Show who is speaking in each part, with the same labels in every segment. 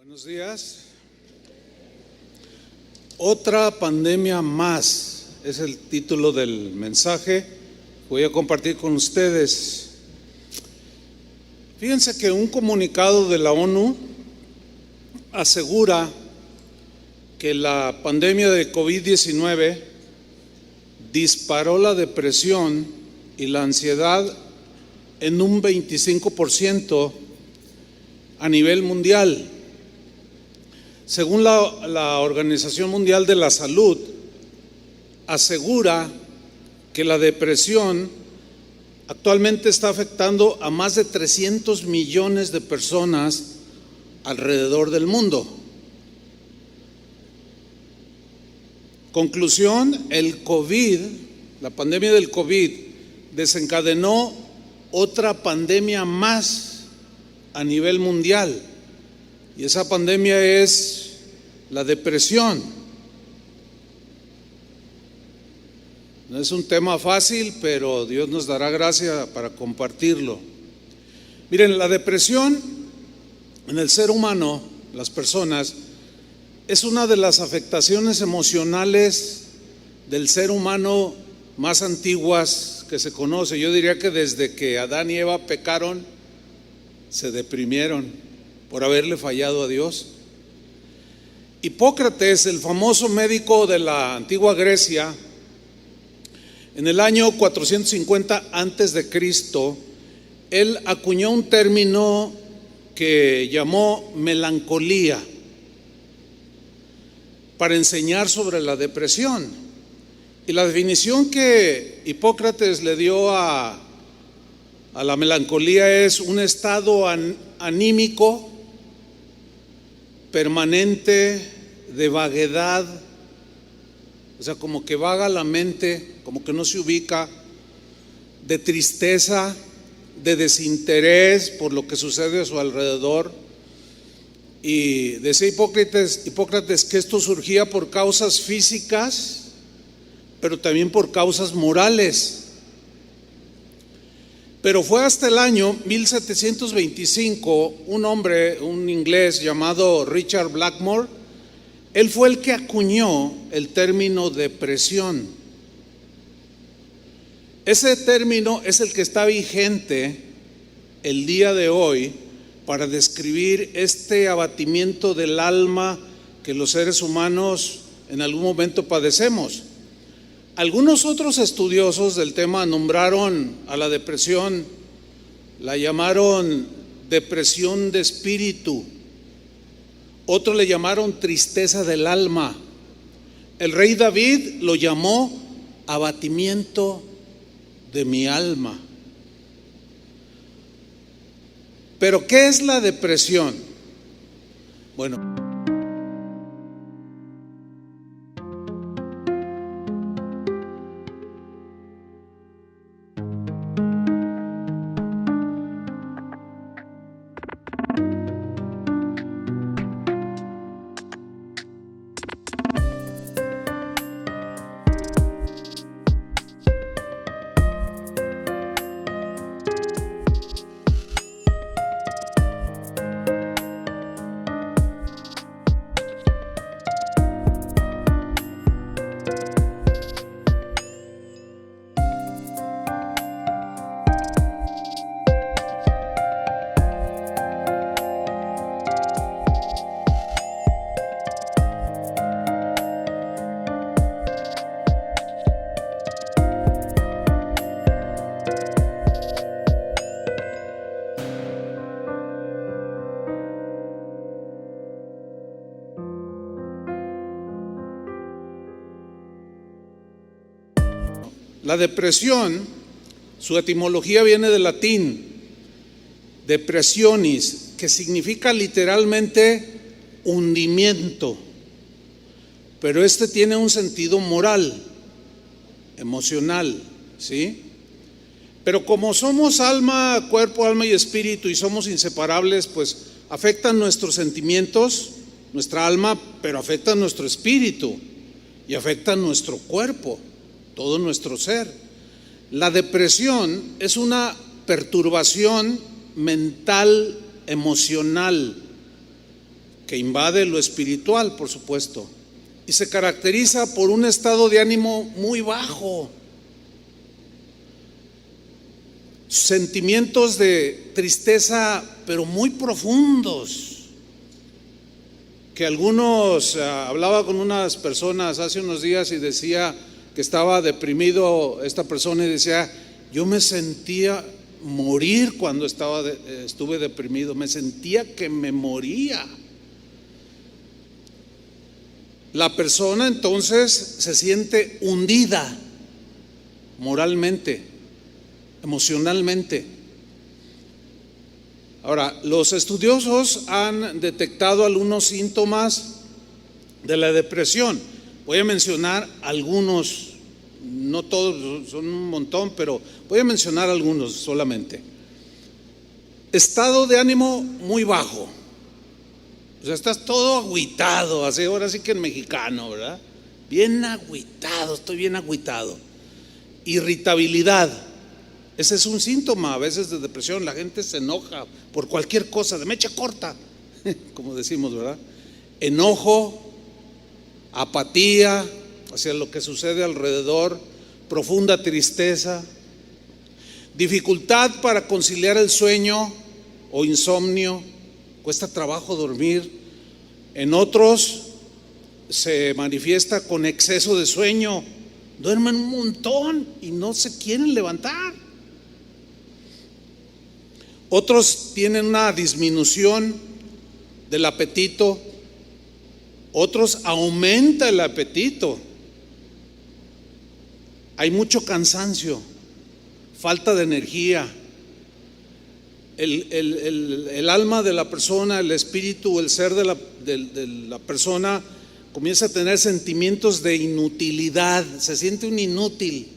Speaker 1: Buenos días. Otra pandemia más es el título del mensaje que voy a compartir con ustedes. Fíjense que un comunicado de la ONU asegura que la pandemia de COVID-19 disparó la depresión y la ansiedad en un 25% a nivel mundial. Según la Organización Mundial de la Salud, asegura que la depresión actualmente está afectando a más de 300 millones de personas alrededor del mundo. Conclusión: el COVID, la pandemia del COVID, desencadenó otra pandemia más a nivel mundial. Y esa pandemia es la depresión. No es un tema fácil, pero Dios nos dará gracia para compartirlo. Miren, la depresión en el ser humano, las personas, es una de las afectaciones emocionales del ser humano más antiguas que se conoce. Yo diría que desde que Adán y Eva pecaron, se deprimieron por haberle fallado a Dios. Hipócrates, el famoso médico de la antigua Grecia, en el año 450 antes de Cristo, él acuñó un término que llamó melancolía para enseñar sobre la depresión. Y la definición que Hipócrates le dio a la melancolía es un estado anímico permanente de vaguedad, o sea, como que vaga la mente, como que no se ubica, de tristeza, de desinterés por lo que sucede a su alrededor. Y decía Hipócrates que esto surgía por causas físicas, pero también por causas morales. Pero fue hasta el año 1725, un hombre, un inglés llamado Richard Blackmore, él fue el que acuñó el término depresión. Ese término es el que está vigente el día de hoy para describir este abatimiento del alma que los seres humanos en algún momento padecemos. Algunos otros estudiosos del tema nombraron a la depresión, la llamaron depresión de espíritu, otros le llamaron tristeza del alma. El rey David lo llamó abatimiento de mi alma. Pero ¿qué es la depresión? Bueno, la depresión, su etimología viene del latín depressionis, que significa literalmente hundimiento, pero este tiene un sentido moral, emocional, ¿sí? Pero como somos alma, cuerpo, alma y espíritu y somos inseparables, pues afectan nuestros sentimientos, nuestra alma, pero afectan nuestro espíritu y afectan nuestro cuerpo, todo nuestro ser. La depresión es una perturbación mental, emocional, que invade lo espiritual, por supuesto, y se caracteriza por un estado de ánimo muy bajo, sentimientos de tristeza pero muy profundos, que algunos, hablaba con unas personas hace unos días y decía que estaba deprimido esta persona y decía: yo me sentía morir cuando estuve deprimido, me sentía que me moría. La persona entonces se siente hundida moralmente, emocionalmente. Ahora, los estudiosos han detectado algunos síntomas de la depresión. Voy a mencionar algunos, no todos, son un montón, pero voy a mencionar algunos solamente. Estado de ánimo muy bajo. O sea, estás todo agüitado, así, ahora sí que en mexicano, ¿verdad? Bien agüitado, estoy bien agüitado. Irritabilidad, ese es un síntoma a veces de depresión. La gente se enoja por cualquier cosa, de mecha corta, como decimos, ¿verdad? Enojo, apatía hacia lo que sucede alrededor, profunda tristeza, dificultad para conciliar el sueño o insomnio. Cuesta trabajo dormir. En otros se manifiesta con exceso de sueño, duermen un montón y no se quieren levantar. Otros tienen una disminución del apetito, otros aumenta el apetito. Hay mucho cansancio, falta de energía. El alma de la persona, el espíritu, el ser de la persona comienza a tener sentimientos de inutilidad, se siente un inútil,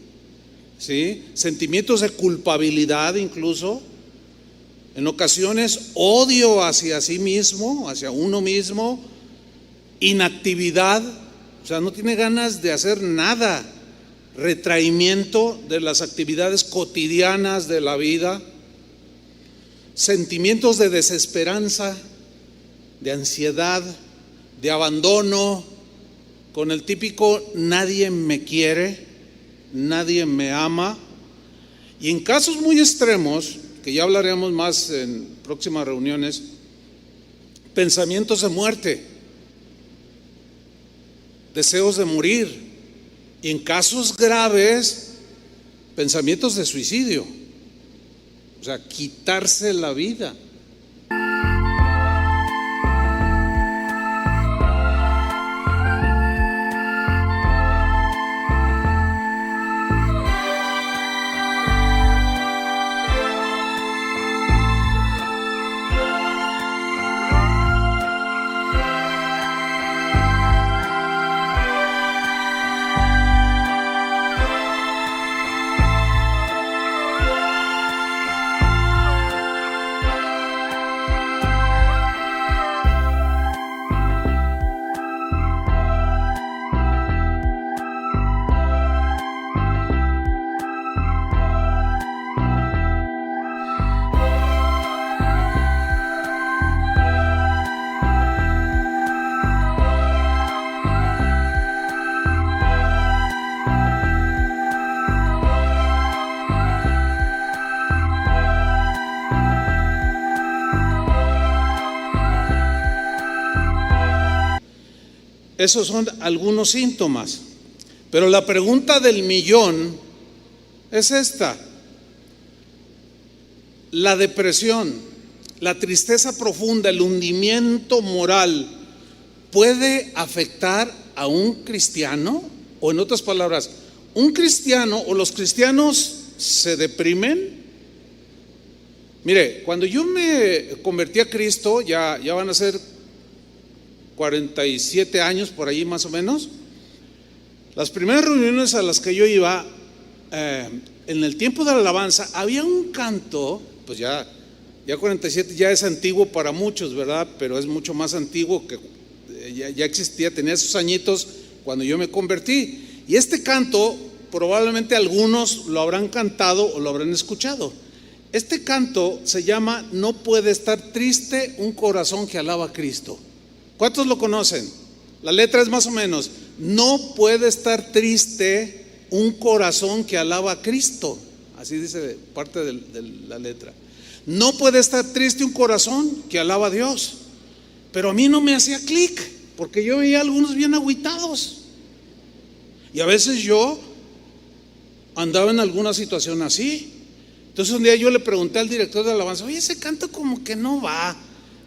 Speaker 1: ¿sí? Sentimientos de culpabilidad incluso, en ocasiones odio hacia sí mismo, hacia uno mismo, inactividad, o sea, no tiene ganas de hacer nada, retraimiento de las actividades cotidianas de la vida, sentimientos de desesperanza, de ansiedad, de abandono, con el típico nadie me quiere, nadie me ama. Y en casos muy extremos, que ya hablaremos más en próximas reuniones, pensamientos de muerte, deseos de morir, y en casos graves, pensamientos de suicidio. O sea, quitarse la vida. Esos son algunos síntomas. Pero la pregunta del millón es esta: la depresión, la tristeza profunda, el hundimiento moral, ¿puede afectar a un cristiano? O en otras palabras, ¿un cristiano o los cristianos se deprimen? Mire, cuando yo me convertí a Cristo, ya van a ser 47 años por ahí más o menos. Las primeras reuniones a las que yo iba, en el tiempo de la alabanza, había un canto, pues ya 47 ya es antiguo para muchos, ¿verdad? Pero es mucho más antiguo, que ya existía, tenía sus añitos cuando yo me convertí. Y este canto, probablemente algunos lo habrán cantado o lo habrán escuchado. Este canto se llama No puede estar triste un corazón que alaba a Cristo. ¿Cuántos lo conocen? La letra es más o menos: no puede estar triste un corazón que alaba a Cristo. Así dice parte de la letra. No puede estar triste un corazón que alaba a Dios. Pero a mí no me hacía clic, porque yo veía a algunos bien agüitados. Y a veces yo andaba en alguna situación así. Entonces un día yo le pregunté al director de alabanza: oye, ese canto como que no va.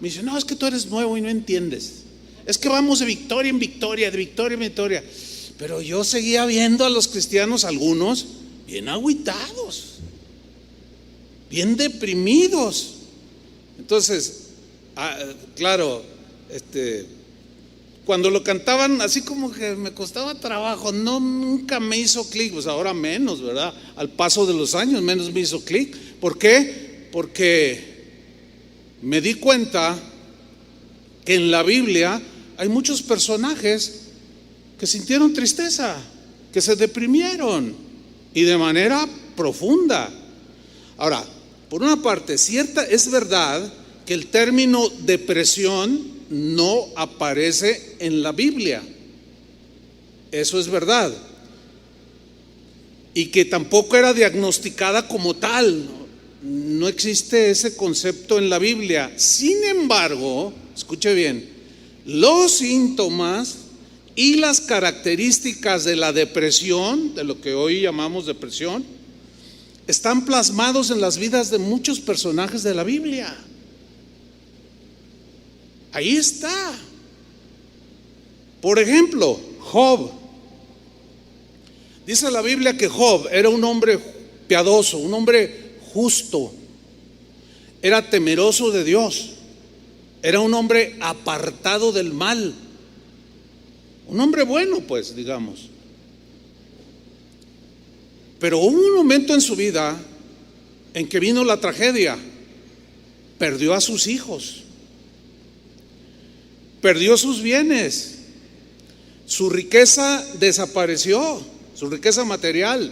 Speaker 1: Me dice: no, es que tú eres nuevo y no entiendes. Es que vamos de victoria en victoria, de victoria en victoria. Pero yo seguía viendo a los cristianos, algunos bien agüitados, bien deprimidos. Entonces, claro, cuando lo cantaban así como que me costaba trabajo, nunca me hizo clic. Pues ahora menos, ¿verdad? Al paso de los años menos me hizo clic. ¿Por qué? Porque me di cuenta que en la Biblia hay muchos personajes que sintieron tristeza, que se deprimieron, y de manera profunda. Ahora, por una parte, es verdad que el término depresión no aparece en la Biblia. Eso es verdad. Y que tampoco era diagnosticada como tal. No existe ese concepto en la Biblia. Sin embargo, escuche bien, los síntomas y las características de la depresión, de lo que hoy llamamos depresión, están plasmados en las vidas de muchos personajes de la Biblia. Ahí está. Por ejemplo, Job. Dice la Biblia que Job era un hombre piadoso, un hombre justo, era temeroso de Dios, era un hombre apartado del mal, un hombre bueno, pues, digamos. Pero hubo un momento en su vida en que vino la tragedia. Perdió a sus hijos, perdió sus bienes, su riqueza desapareció, su riqueza material.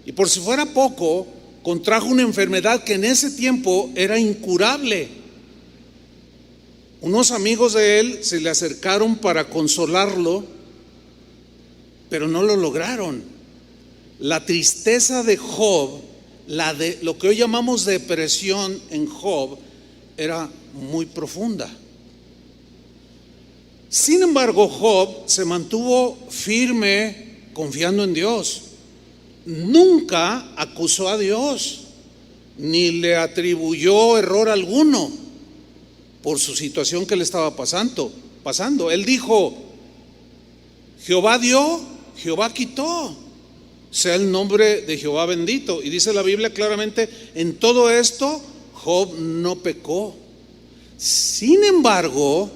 Speaker 1: Y por si fuera poco, contrajo una enfermedad que en ese tiempo era incurable. Unos amigos de él se le acercaron para consolarlo, pero no lo lograron. La tristeza de Job, lo que hoy llamamos depresión en Job, era muy profunda. Sin embargo, Job se mantuvo firme, confiando en Dios. Nunca acusó a Dios, ni le atribuyó error alguno por su situación que le estaba pasando. Él dijo: Jehová dio, Jehová quitó, sea el nombre de Jehová bendito. Y dice la Biblia claramente: en todo esto Job no pecó. Sin embargo,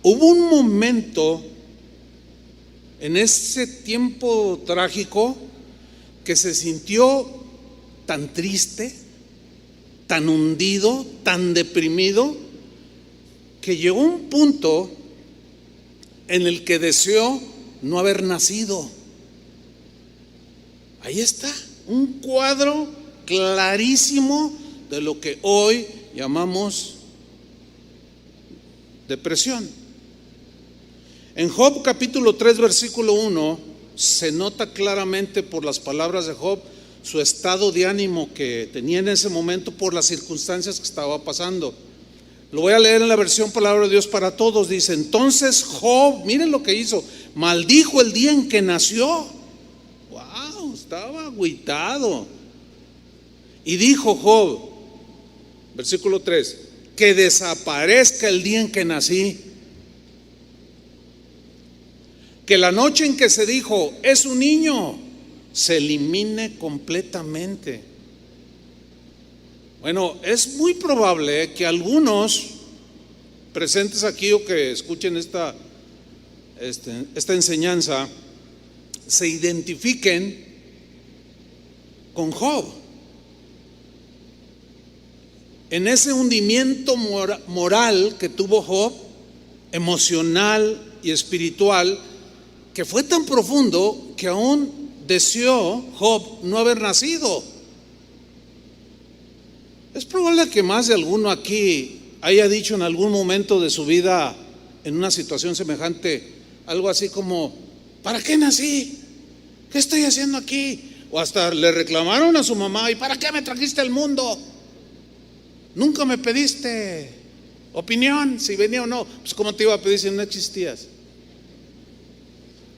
Speaker 1: hubo un momento en ese tiempo trágico que se sintió tan triste, tan hundido, tan deprimido, que llegó un punto en el que deseó no haber nacido. Ahí está, un cuadro clarísimo de lo que hoy llamamos depresión. En Job capítulo 3 versículo 1 se nota claramente por las palabras de Job su estado de ánimo que tenía en ese momento por las circunstancias que estaba pasando. Lo voy a leer en la versión Palabra de Dios para Todos. Dice: entonces Job, miren lo que hizo, maldijo el día en que nació. Wow, estaba agüitado. Y dijo Job, versículo 3, que desaparezca el día en que nací, que la noche en que se dijo es un niño se elimine completamente. Bueno, es muy probable que algunos presentes aquí o que escuchen esta enseñanza se identifiquen con Job. En ese hundimiento moral que tuvo Job, emocional y espiritual, que fue tan profundo que aún deseó Job no haber nacido. Es probable que más de alguno aquí haya dicho en algún momento de su vida: en una situación semejante, algo así como: ¿para qué nací? ¿Qué estoy haciendo aquí? O hasta le reclamaron a su mamá: ¿y para qué me trajiste al mundo? Nunca me pediste opinión si venía o no. Pues ¿cómo te iba a pedir si no existías?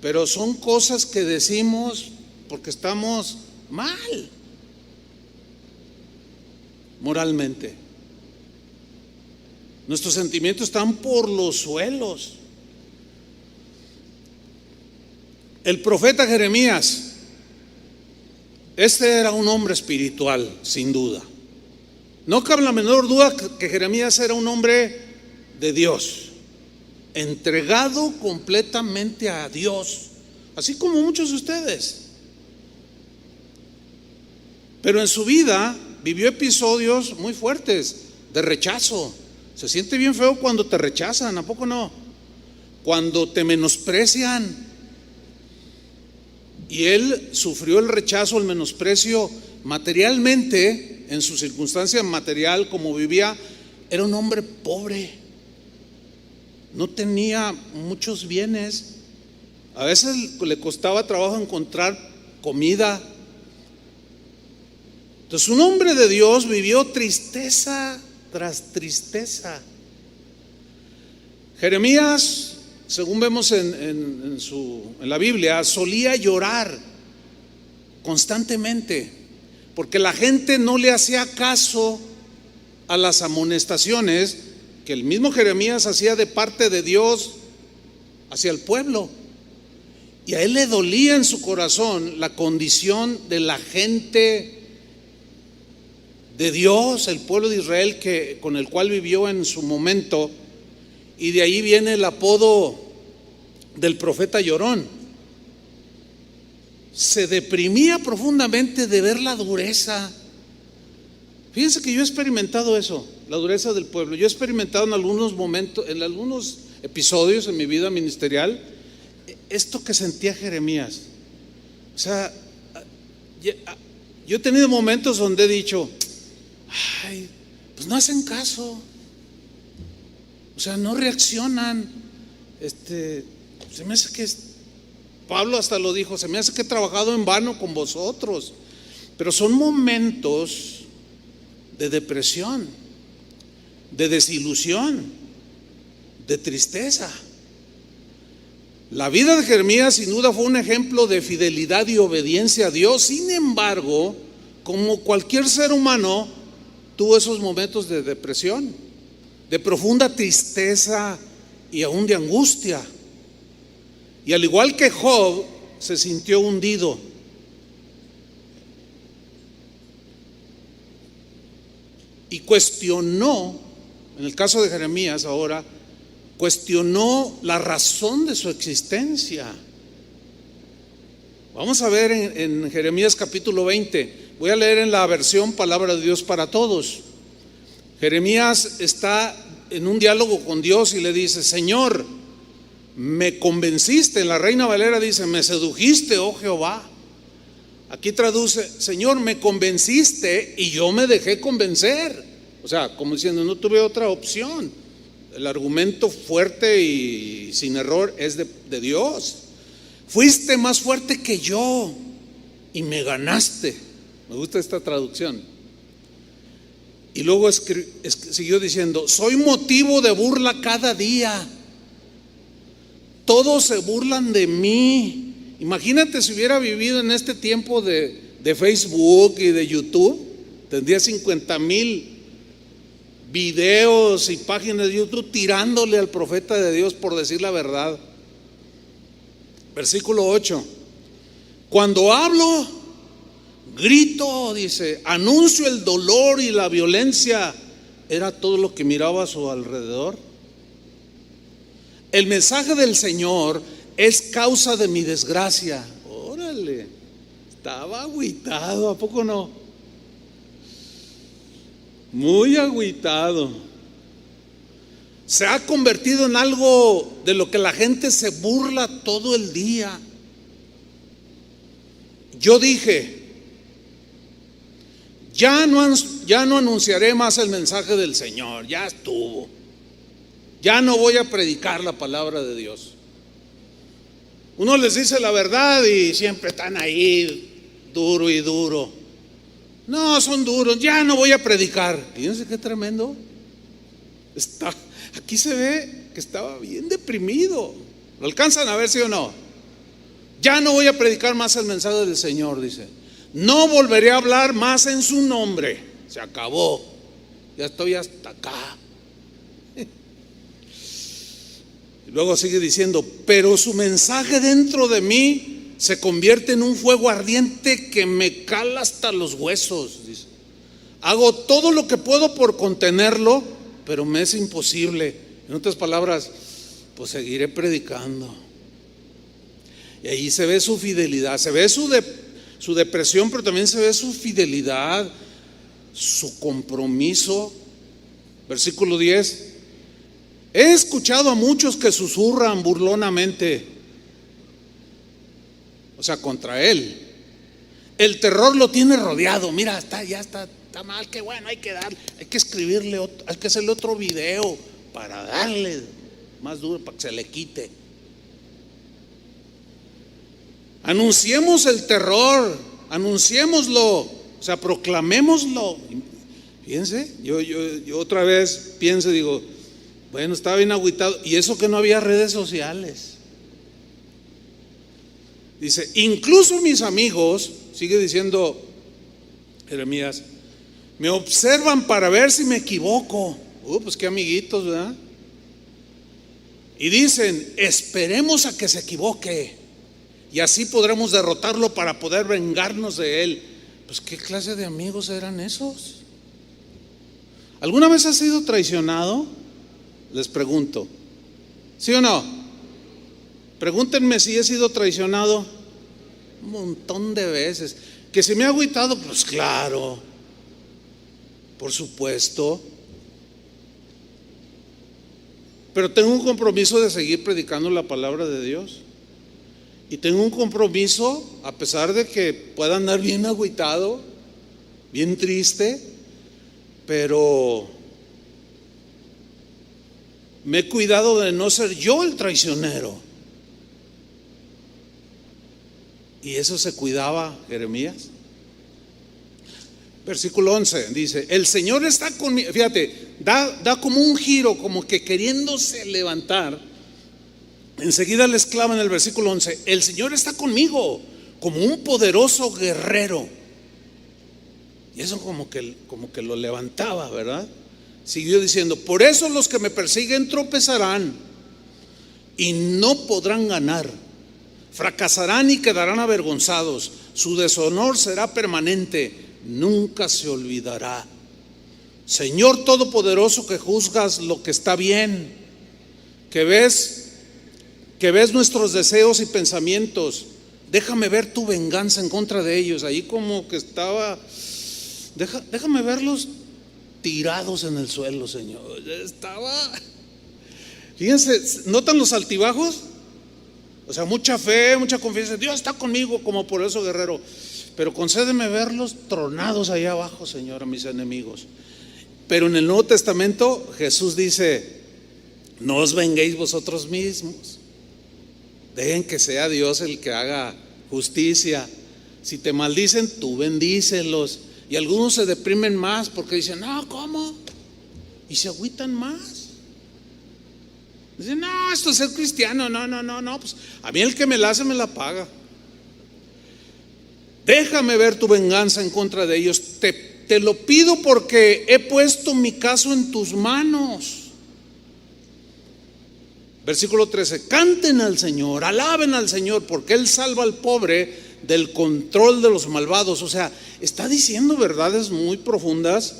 Speaker 1: Pero son cosas que decimos porque estamos mal moralmente. Nuestros sentimientos están por los suelos. El profeta Jeremías, este era un hombre espiritual, sin duda. No cabe la menor duda que Jeremías era un hombre de Dios, entregado completamente a Dios, así como muchos de ustedes. Pero en su vida vivió episodios muy fuertes de rechazo. Se siente bien feo cuando te rechazan, ¿a poco no? Cuando te menosprecian. Y él sufrió el rechazo, el menosprecio materialmente, en su circunstancia material, como vivía. Era un hombre pobre, no tenía muchos bienes, a veces le costaba trabajo encontrar comida. Entonces, un hombre de Dios vivió tristeza tras tristeza. Jeremías, según vemos en la Biblia, solía llorar constantemente porque la gente no le hacía caso a las amonestaciones que el mismo Jeremías hacía de parte de Dios hacia el pueblo. Y a él le dolía en su corazón la condición de la gente de Dios, el pueblo de Israel con el cual vivió en su momento. Y de ahí viene el apodo del profeta llorón. Se deprimía profundamente de ver la dureza. Fíjense que yo he experimentado eso, la dureza del pueblo. Yo he experimentado en algunos momentos, en algunos episodios en mi vida ministerial, esto que sentía Jeremías. O sea, yo he tenido momentos donde he dicho: ay, pues no hacen caso, o sea, no reaccionan. Se me hace que Pablo hasta lo dijo: se me hace que he trabajado en vano con vosotros. Pero son momentos de depresión, de desilusión, de tristeza. La vida de Jeremías sin duda fue un ejemplo de fidelidad y obediencia a Dios. Sin embargo, como cualquier ser humano, tuvo esos momentos de depresión, de profunda tristeza y aún de angustia. Y al igual que Job, se sintió hundido. Y cuestionó, en el caso de Jeremías ahora, cuestionó la razón de su existencia. Vamos a ver en Jeremías capítulo 20. Voy a leer en la versión Palabra de Dios para Todos. Jeremías está en un diálogo con Dios y le dice: Señor, me convenciste. En la Reina Valera dice: me sedujiste, oh Jehová. Aquí traduce: Señor, me convenciste y yo me dejé convencer. O sea, como diciendo, no tuve otra opción. El argumento fuerte y sin error es de Dios. Fuiste más fuerte que yo y me ganaste. Me gusta esta traducción. Y luego siguió diciendo: soy motivo de burla cada día. Todos se burlan de mí. Imagínate si hubiera vivido en este tiempo de Facebook y de YouTube. Tendría 50,000 videos y páginas de YouTube tirándole al profeta de Dios por decir la verdad. Versículo 8. Cuando hablo, grito, dice, anuncio el dolor y la violencia. Era todo lo que miraba a su alrededor. El mensaje del Señor es causa de mi desgracia. Órale, estaba agüitado, ¿a poco no? Muy agüitado. Se ha convertido en algo de lo que la gente se burla todo el día. Yo dije: ya no anunciaré más el mensaje del Señor. Ya estuvo. ya no voy a predicar la palabra de Dios. Uno les dice la verdad y siempre están ahí, duro y duro. No, son duros, ya no voy a predicar. Fíjense qué tremendo. Aquí se ve que estaba bien deprimido. ¿Lo alcanzan a ver, sí o no? Ya no voy a predicar más el mensaje del Señor, dice. No volveré a hablar más en su nombre. Se acabó. Ya estoy hasta acá. Y luego sigue diciendo, pero su mensaje dentro de mí se convierte en un fuego ardiente que me cala hasta los huesos. Dice, hago todo lo que puedo por contenerlo, pero me es imposible. En otras palabras, pues seguiré predicando. Y ahí se ve su fidelidad, se ve su depresión, pero también se ve su fidelidad, su compromiso. Versículo 10. He escuchado a muchos que susurran burlonamente, o sea, contra él. El terror lo tiene rodeado. Mira, ya está mal, qué bueno, hay que escribirle, hay que hacerle otro video para darle más duro, para que se le quite. Anunciemos el terror, anunciémoslo, o sea, proclamémoslo. Fíjense, yo otra vez pienso, digo, bueno, estaba bien agüitado, y eso que no había redes sociales. Dice, incluso mis amigos, sigue diciendo Jeremías, me observan para ver si me equivoco. Pues qué amiguitos, ¿verdad? Y dicen, esperemos a que se equivoque y así podremos derrotarlo para poder vengarnos de él. Pues qué clase de amigos eran esos. ¿Alguna vez has sido traicionado? Les pregunto, ¿sí o no? Pregúntenme si he sido traicionado. Un montón de veces. Que si me ha agüitado, pues claro, por supuesto. Pero tengo un compromiso de seguir predicando la palabra de Dios. Y tengo un compromiso, a pesar de que pueda andar bien agüitado, bien triste, pero me he cuidado de no ser yo el traicionero. Y eso se cuidaba Jeremías. Versículo 11 dice, el Señor está conmigo. Fíjate, da como un giro, como que queriéndose levantar. Enseguida les clava en el versículo 11, el Señor está conmigo como un poderoso guerrero. Y eso como que lo levantaba, ¿verdad? Siguió diciendo, por eso los que me persiguen tropezarán y no podrán ganar. Fracasarán y quedarán avergonzados. Su deshonor será permanente, nunca se olvidará. Señor Todopoderoso, que juzgas lo que está bien, que ves nuestros deseos y pensamientos, déjame ver tu venganza en contra de ellos. Ahí como que estaba, déjame verlos tirados en el suelo, Señor. Fíjense, ¿notan los altibajos? O sea, mucha fe, mucha confianza. Dios está conmigo como por eso guerrero. Pero concédeme verlos tronados allá abajo, Señor, a mis enemigos. Pero en el Nuevo Testamento Jesús dice, no os venguéis vosotros mismos. Dejen que sea Dios el que haga justicia. Si te maldicen, tú bendícelos. Y algunos se deprimen más porque dicen, no, ¿cómo? Y se agüitan más. Dicen, no, esto es ser cristiano, no, pues a mí el que me la hace me la paga. Déjame ver tu venganza en contra de ellos. Te lo pido porque he puesto mi caso en tus manos. Versículo 13, canten al Señor, alaben al Señor, porque Él salva al pobre del control de los malvados. O sea, está diciendo verdades muy profundas,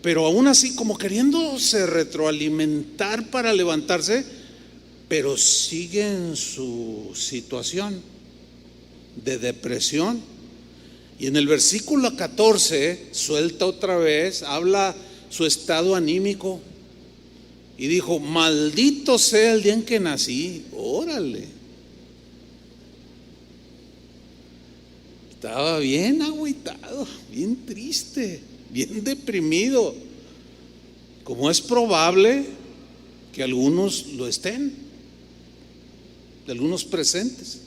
Speaker 1: pero aún así como queriéndose retroalimentar para levantarse, pero sigue en su situación de depresión. Y en el versículo 14 suelta otra vez, habla su estado anímico y dijo, maldito sea el día en que nací. Órale, estaba bien agüitado, bien triste, bien deprimido. como es probable que algunos lo estén, de algunos presentes.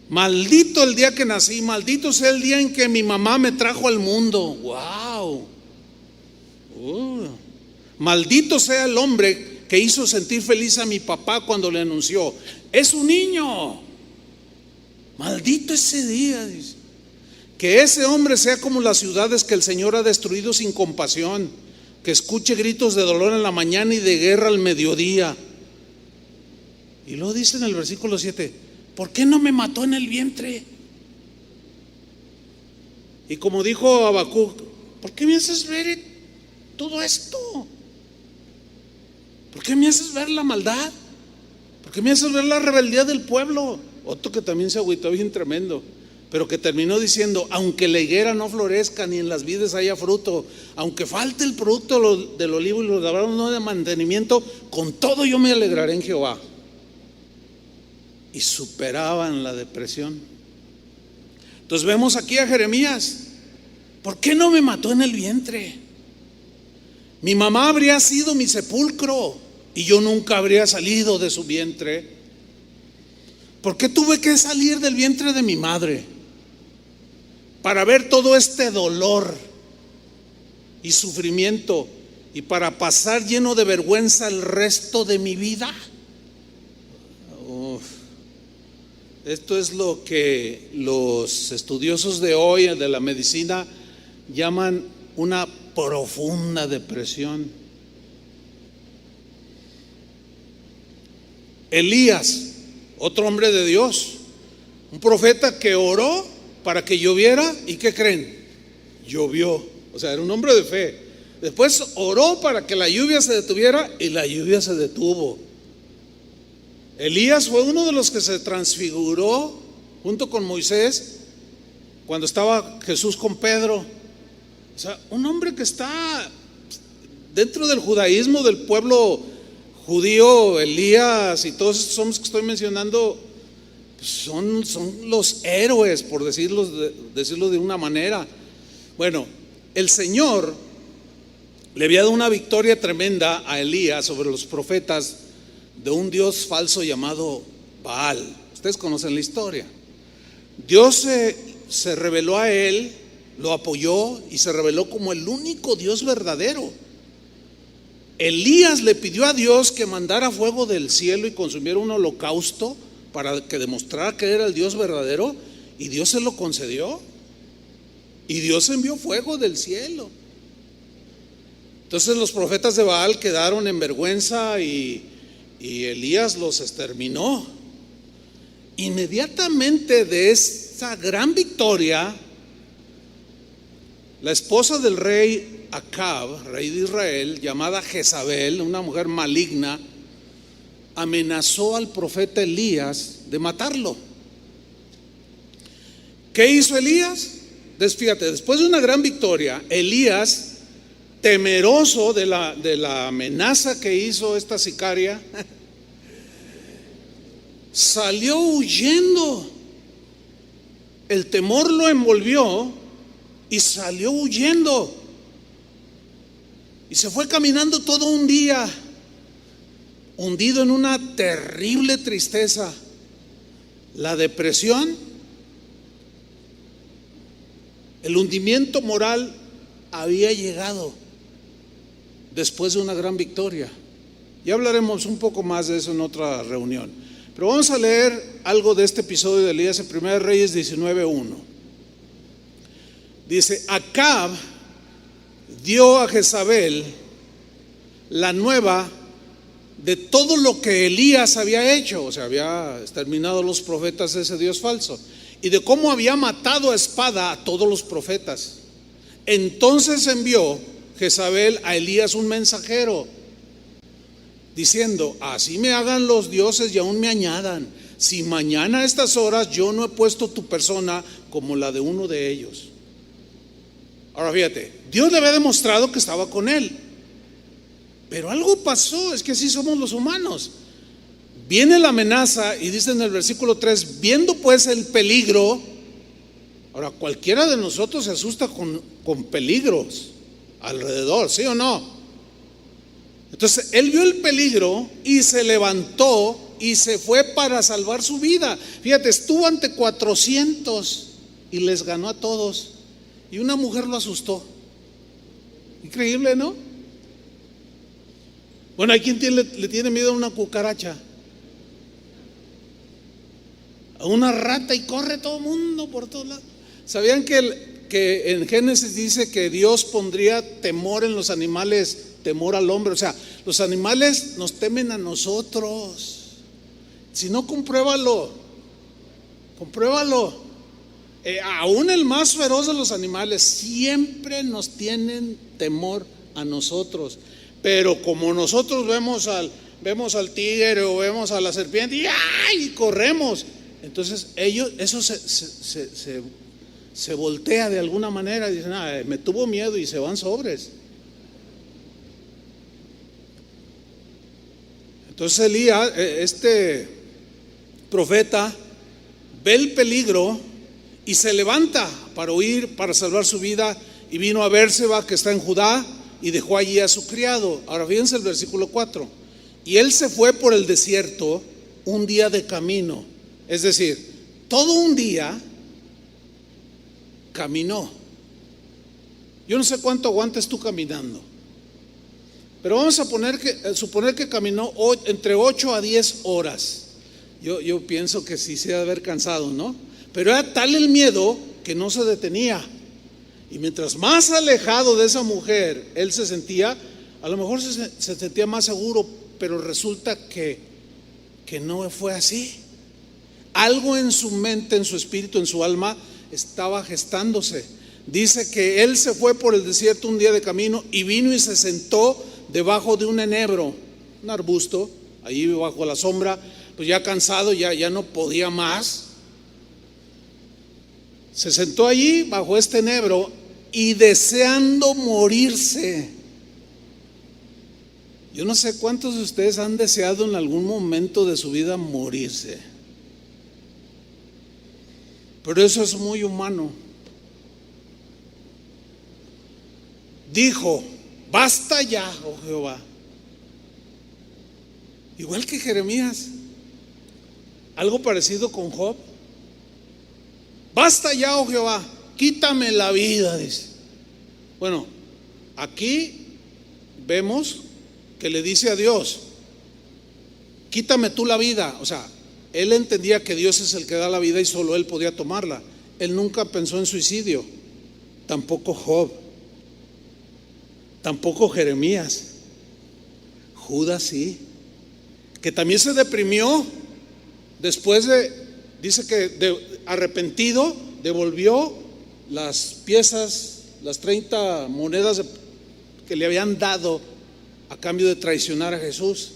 Speaker 1: Maldito el día que nací, maldito sea el día en que mi mamá me trajo al mundo. ¡Wow! Maldito sea el hombre que hizo sentir feliz a mi papá cuando le anunció: es un niño. Maldito ese día, dice. Que ese hombre sea como las ciudades que el Señor ha destruido sin compasión, que escuche gritos de dolor en la mañana y de guerra al mediodía. Y luego dice en el versículo 7: ¿por qué no me mató en el vientre? Y como dijo Habacuc: ¿por qué me haces ver todo esto? ¿Por qué me haces ver la maldad? ¿Por qué me haces ver la rebeldía del pueblo? Otro que también se agüitó bien tremendo, pero que terminó diciendo: aunque la higuera no florezca ni en las vides haya fruto, aunque falte el producto del olivo y los labrados no de mantenimiento, con todo yo me alegraré en Jehová. Y superaban la depresión. Entonces vemos aquí a Jeremías: ¿por qué no me mató en el vientre? Mi mamá habría sido mi sepulcro y yo nunca habría salido de su vientre. ¿Por qué tuve que salir del vientre de mi madre para ver todo este dolor y sufrimiento y para pasar lleno de vergüenza el resto de mi vida? Esto es lo que los estudiosos de hoy de la medicina llaman una profunda depresión. Elías, otro hombre de Dios, un profeta que oró para que lloviera, ¿y qué creen? Llovió. O sea, era un hombre de fe. Después oró para que la lluvia se detuviera y la lluvia se detuvo. Elías fue uno de los que se transfiguró junto con Moisés cuando estaba Jesús con Pedro. O sea, un hombre que está dentro del judaísmo, del pueblo judío. Elías y todos estos hombres que estoy mencionando son los héroes, por decirlo de una manera. Bueno, el Señor le había dado una victoria tremenda a Elías sobre los profetas de un dios falso llamado Baal. Ustedes conocen la historia. Dios se reveló a él, lo apoyó y se reveló como el único Dios verdadero. Elías le pidió a Dios que mandara fuego del cielo y consumiera un holocausto para que demostrara que era el Dios verdadero, y Dios se lo concedió. Y Dios envió fuego del cielo. Entonces los profetas de Baal quedaron en vergüenza y Elías los exterminó. Inmediatamente de esa gran victoria, la esposa del rey Acab, rey de Israel, llamada Jezabel, una mujer maligna, amenazó al profeta Elías de matarlo. ¿Qué hizo Elías? Fíjate, después de una gran victoria, Elías, temeroso de la amenaza que hizo esta sicaria, salió huyendo. El temor lo envolvió y salió huyendo. Y se fue caminando todo un día, hundido en una terrible tristeza. La depresión, el hundimiento moral había llegado después de una gran victoria. Ya hablaremos un poco más de eso en otra reunión. Pero vamos a leer algo de este episodio de Elías en 1 Reyes 19:1. Dice: Acab dio a Jezabel la nueva de todo lo que Elías había hecho. O sea, había exterminado a los profetas de ese Dios falso, y de cómo había matado a espada a todos los profetas. Entonces envió Jezabel a Elías un mensajero, diciendo: así me hagan los dioses y aún me añadan, si mañana a estas horas yo no he puesto tu persona como la de uno de ellos. Ahora fíjate, Dios le había demostrado que estaba con él, pero algo pasó. Es que así somos los humanos. Viene la amenaza y dice en el versículo 3: viendo pues el peligro. Ahora, cualquiera de nosotros se asusta con peligros. alrededor, ¿sí o no? Entonces él vio el peligro y se levantó y se fue para salvar su vida. Fíjate, estuvo ante 400 y les ganó a todos. Y una mujer lo asustó. Increíble, ¿no? Bueno, hay quien le tiene miedo a una cucaracha, a una rata, y corre todo el mundo por todos lados. ¿Sabían que en Génesis dice que Dios pondría temor en los animales, temor al hombre? O sea, los animales nos temen a nosotros. Si no, compruébalo. Aún el más feroz de los animales siempre nos tienen temor a nosotros. Pero como nosotros vemos al tigre o vemos a la serpiente y ¡ay!, y corremos, entonces eso se voltea de alguna manera y dicen: me tuvo miedo, y se van sobres. Entonces Elías, este profeta, ve el peligro y se levanta para huir, para salvar su vida, y vino a Bérseba, que está en Judá, y dejó allí a su criado. Ahora fíjense el versículo 4. Y él se fue por el desierto un día de camino, es decir, todo un día caminó. Yo no sé cuánto aguantes tú caminando, pero vamos a suponer que caminó entre 8 a 10 horas. Yo pienso que sí se debe haber cansado, ¿no? Pero era tal el miedo que no se detenía. Y mientras más alejado de esa mujer él se sentía, a lo mejor se sentía más seguro, pero resulta que no fue así. Algo en su mente, en su espíritu, en su alma estaba gestándose. Dice que él se fue por el desierto un día de camino y vino y se sentó debajo de un enebro, un arbusto, allí bajo la sombra. Pues ya cansado, ya no podía más. Se sentó allí bajo este enebro y deseando morirse. Yo no sé cuántos de ustedes han deseado en algún momento de su vida morirse, pero eso es muy humano. Dijo: basta ya, oh Jehová. Igual que Jeremías, algo parecido con Job. Basta ya, oh Jehová, quítame la vida, dice. Bueno, aquí vemos que le dice a Dios: quítame tú la vida. O sea, él entendía que Dios es el que da la vida y solo él podía tomarla. Él nunca pensó en suicidio, tampoco Job, tampoco Jeremías. Judas sí, que también se deprimió después dice que arrepentido devolvió las piezas, las 30 monedas que le habían dado a cambio de traicionar a Jesús.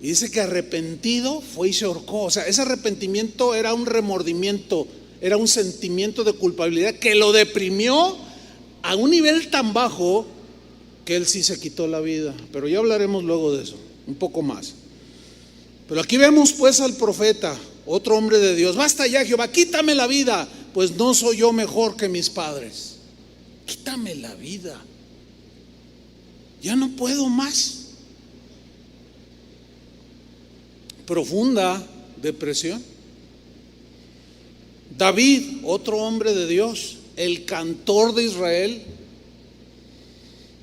Speaker 1: Y dice que arrepentido fue y se ahorcó. O sea, ese arrepentimiento era un remordimiento, era un sentimiento de culpabilidad que lo deprimió a un nivel tan bajo que él sí se quitó la vida. Pero ya hablaremos luego de eso, un poco más. Pero aquí vemos pues al profeta, otro hombre de Dios: basta ya, Jehová, quítame la vida, pues no soy yo mejor que mis padres. Quítame la vida, ya no puedo más. Profunda depresión. David, otro hombre de Dios, el cantor de Israel,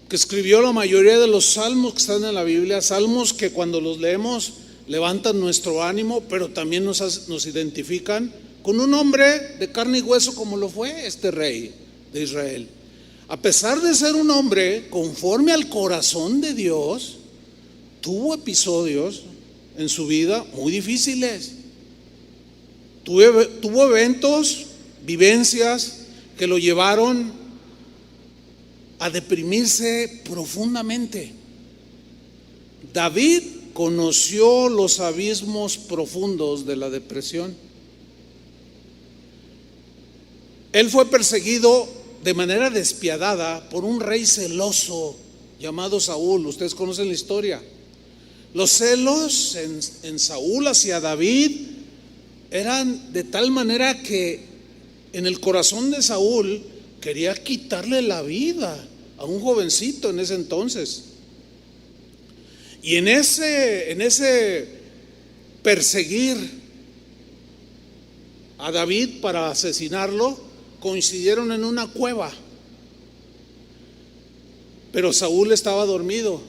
Speaker 1: que escribió la mayoría de los salmos que están en la Biblia, salmos que cuando los leemos levantan nuestro ánimo, pero también nos identifican con un hombre de carne y hueso como lo fue este rey de Israel. A pesar de ser un hombre conforme al corazón de Dios, tuvo episodios en su vida muy difíciles. Tuvo eventos, vivencias que lo llevaron a deprimirse profundamente. David conoció los abismos profundos de la depresión. Él fue perseguido de manera despiadada por un rey celoso llamado Saúl. Ustedes conocen la historia. Los celos en Saúl hacia David eran de tal manera que en el corazón de Saúl quería quitarle la vida. a un jovencito en ese entonces. Y en ese perseguir a David para asesinarlo, coincidieron en una cueva. Pero Saúl estaba dormido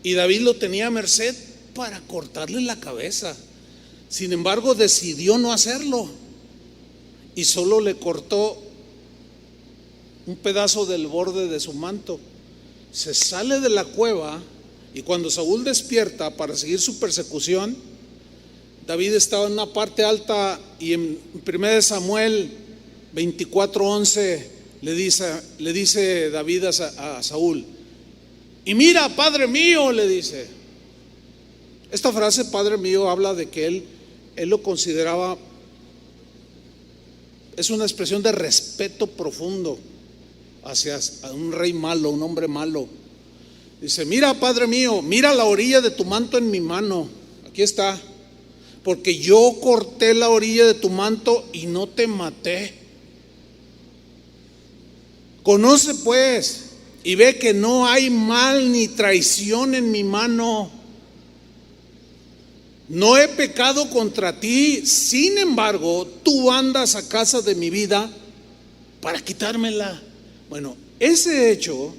Speaker 1: y David lo tenía a merced para cortarle la cabeza. Sin embargo, decidió no hacerlo y solo le cortó un pedazo del borde de su manto. Se sale de la cueva y cuando Saúl despierta para seguir su persecución, David estaba en una parte alta y en 1 Samuel 24:11 le dice David a Saúl: y mira, Padre mío, le dice. Esta frase, Padre mío, habla de que él lo consideraba, es una expresión de respeto profundo hacia un rey malo, un hombre malo. Dice: mira, Padre mío, mira la orilla de tu manto en mi mano. Aquí está. Porque yo corté la orilla de tu manto y no te maté. Conoce pues y ve que no hay mal ni traición en mi mano. No he pecado contra ti. Sin embargo, tú andas a casa de mi vida para quitármela. Bueno, ese hecho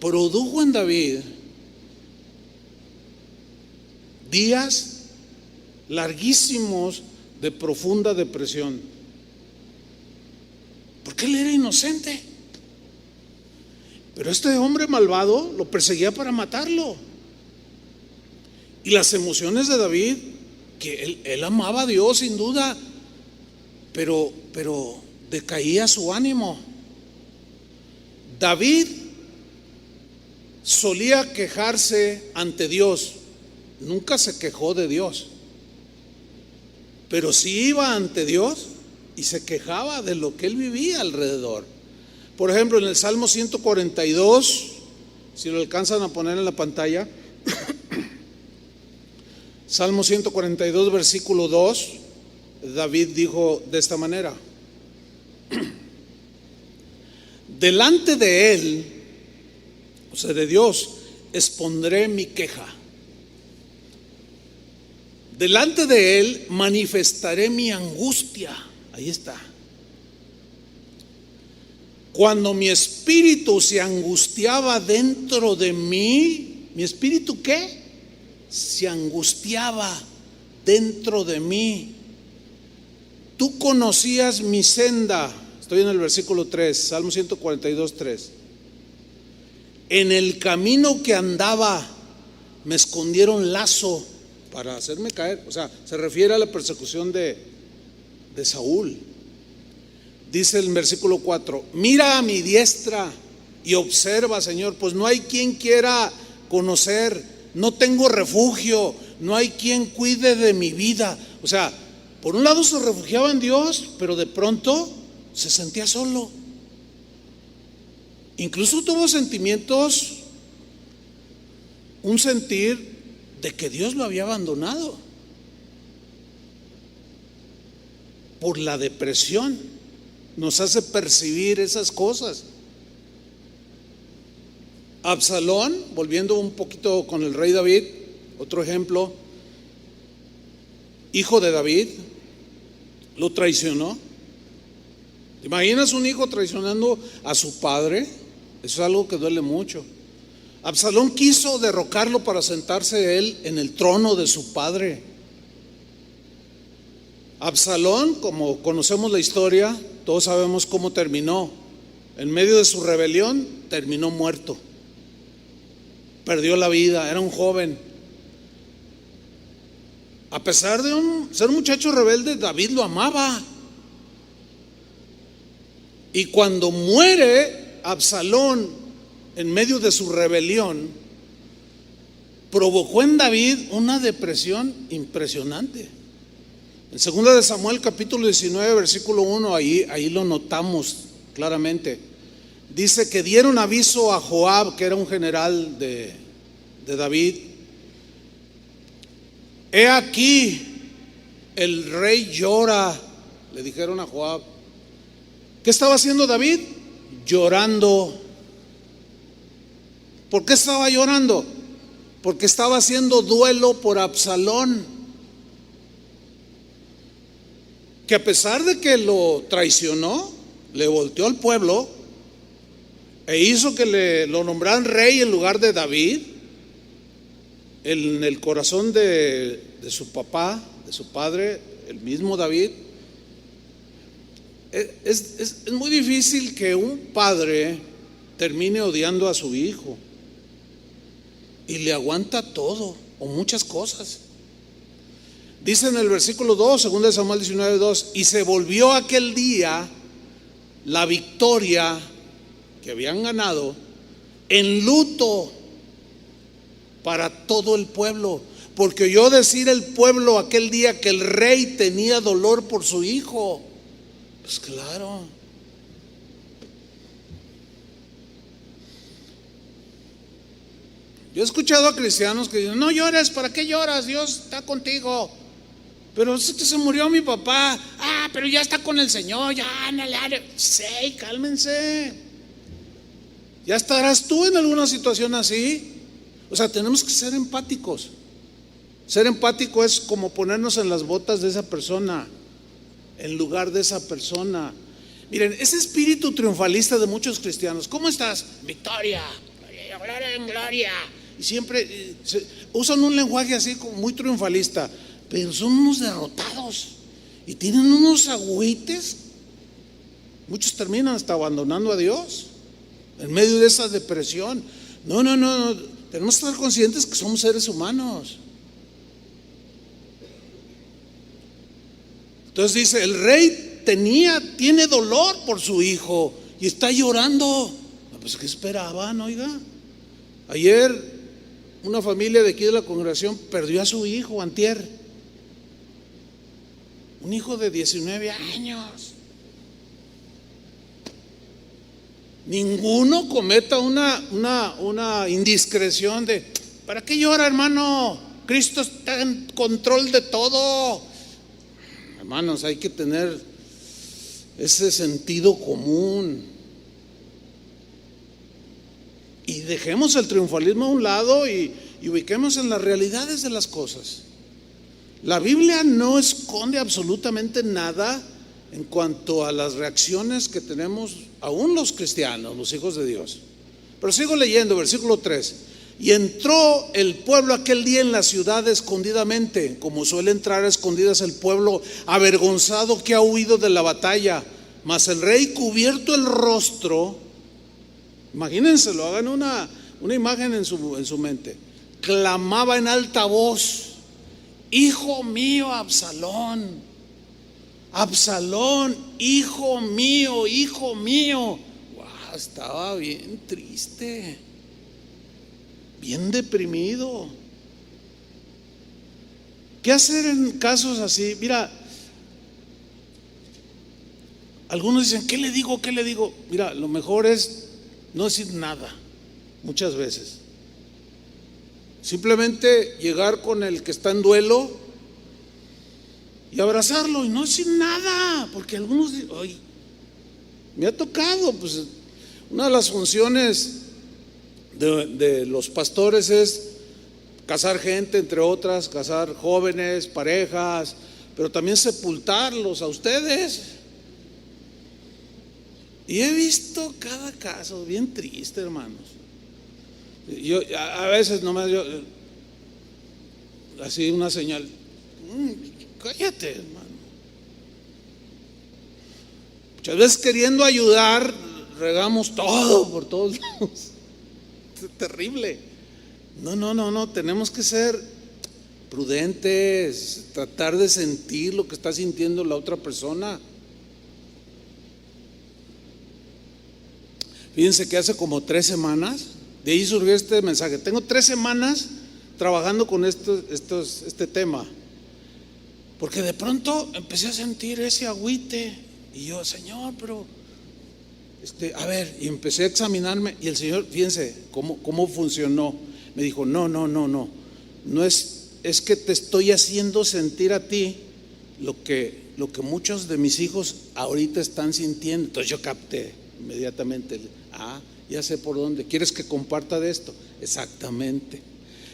Speaker 1: produjo en David días larguísimos de profunda depresión, porque él era inocente. Pero este hombre malvado lo perseguía para matarlo. Y las emociones de David, que él amaba a Dios sin duda, pero decaía su ánimo. David solía quejarse ante Dios, nunca se quejó de Dios, pero sí iba ante Dios y se quejaba de lo que él vivía alrededor. Por ejemplo, en el Salmo 142, si lo alcanzan a poner en la pantalla, Salmo 142, versículo 2, David dijo de esta manera: delante de él, o sea, de Dios, expondré mi queja. Delante de él manifestaré mi angustia. Ahí está. Cuando mi espíritu se angustiaba dentro de mí, ¿mi espíritu qué? Se angustiaba dentro de mí. Tú conocías mi senda. Estoy en el versículo 3, Salmo 142, 3. En el camino que andaba me escondieron lazo para hacerme caer. O sea, se refiere a la persecución de Saúl. Dice el versículo 4: mira a mi diestra y observa, Señor, pues no hay quien quiera conocer, no tengo refugio, no hay quien cuide de mi vida. O sea, por un lado se refugiaba en Dios, pero de pronto se sentía solo. Incluso tuvo sentimientos, un sentir de que Dios lo había abandonado por la depresión. Nos hace percibir esas cosas. Absalón, volviendo un poquito con el rey David, otro ejemplo, hijo de David, lo traicionó. ¿Te imaginas un hijo traicionando a su padre? Eso es algo que duele mucho. Absalón quiso derrocarlo para sentarse él en el trono de su padre. Absalón, como conocemos la historia, todos sabemos cómo terminó. En medio de su rebelión terminó muerto. Perdió la vida, era un joven. A pesar de ser un muchacho rebelde, David lo amaba. Y cuando muere Absalón en medio de su rebelión, provocó en David una depresión impresionante. En 2 de Samuel capítulo 19 versículo 1, ahí lo notamos claramente. Dice que dieron aviso a Joab, que era un general de David: he aquí, el rey llora. Le dijeron a Joab. ¿Qué estaba haciendo David? Llorando. ¿Por qué estaba llorando? Porque estaba haciendo duelo por Absalón, que a pesar de que lo traicionó, le volteó al pueblo e hizo que lo nombraran rey en lugar de David, en el corazón de su papá, de su padre, el mismo David. Es muy difícil que un padre termine odiando a su hijo y le aguanta todo o muchas cosas. Dice en el versículo 2, 2 Samuel 19:2, y se volvió aquel día la victoria que habían ganado en luto para todo el pueblo, porque oyó decir el pueblo aquel día que el rey tenía dolor por su hijo. Pues claro. Yo he escuchado a cristianos que dicen: no llores, ¿para qué lloras? Dios está contigo. Pero es que se murió mi papá. Pero ya está con el Señor, ya, sí, cálmense. Ya estarás tú en alguna situación así. O sea, tenemos que ser empáticos. Ser empático es como ponernos en las botas de esa persona, en lugar de esa persona. Miren, ese espíritu triunfalista de muchos cristianos: ¿cómo estás? Victoria, gloria en gloria. Y siempre usan un lenguaje así como muy triunfalista, pero son unos derrotados y tienen unos agüites. Muchos terminan hasta abandonando a Dios en medio de esa depresión. No, tenemos que estar conscientes que somos seres humanos. Entonces dice: el rey tiene dolor por su hijo y está llorando. Pues ¿qué esperaban? Oiga, ayer una familia de aquí de la congregación perdió a su hijo, antier, un hijo de 19 años. Ninguno cometa una indiscreción de: ¿para qué llora, hermano? Cristo está en control de todo. Hermanos, hay que tener ese sentido común y dejemos el triunfalismo a un lado y ubiquemos en las realidades de las cosas. La Biblia no esconde absolutamente nada en cuanto a las reacciones que tenemos aún los cristianos, los hijos de Dios. Pero sigo leyendo, versículo 3. Y entró el pueblo aquel día en la ciudad escondidamente, como suele entrar a escondidas el pueblo avergonzado que ha huido de la batalla. Mas el rey, cubierto el rostro, imagínenselo, hagan una imagen en su mente, clamaba en alta voz: hijo mío Absalón, Absalón, hijo mío, hijo mío. Wow, estaba bien triste, bien deprimido. ¿Qué hacer en casos así? Mira, algunos dicen: ¿qué le digo? ¿Qué le digo? Mira, lo mejor es no decir nada, muchas veces. Simplemente llegar con el que está en duelo y abrazarlo y no decir nada, porque algunos dicen: ay, me ha tocado, pues una de las funciones de los pastores es casar gente, entre otras, casar jóvenes, parejas, pero también sepultarlos a ustedes. Y he visto cada caso bien triste, hermanos. Yo a veces nomás así una señal: cállate, hermano. Muchas veces queriendo ayudar regamos todo por todos lados. Es terrible. No, tenemos que ser prudentes, tratar de sentir lo que está sintiendo la otra persona. Fíjense que hace como 3 semanas, de ahí surgió este mensaje. Tengo 3 semanas trabajando con este tema, porque de pronto empecé a sentir ese agüite y yo: Señor, pero a ver, y empecé a examinarme y el Señor, fíjense cómo funcionó. Me dijo: no es que te estoy haciendo sentir a ti lo que muchos de mis hijos ahorita están sintiendo. Entonces yo capté inmediatamente: Ya sé por dónde. ¿Quieres que comparta de esto? Exactamente.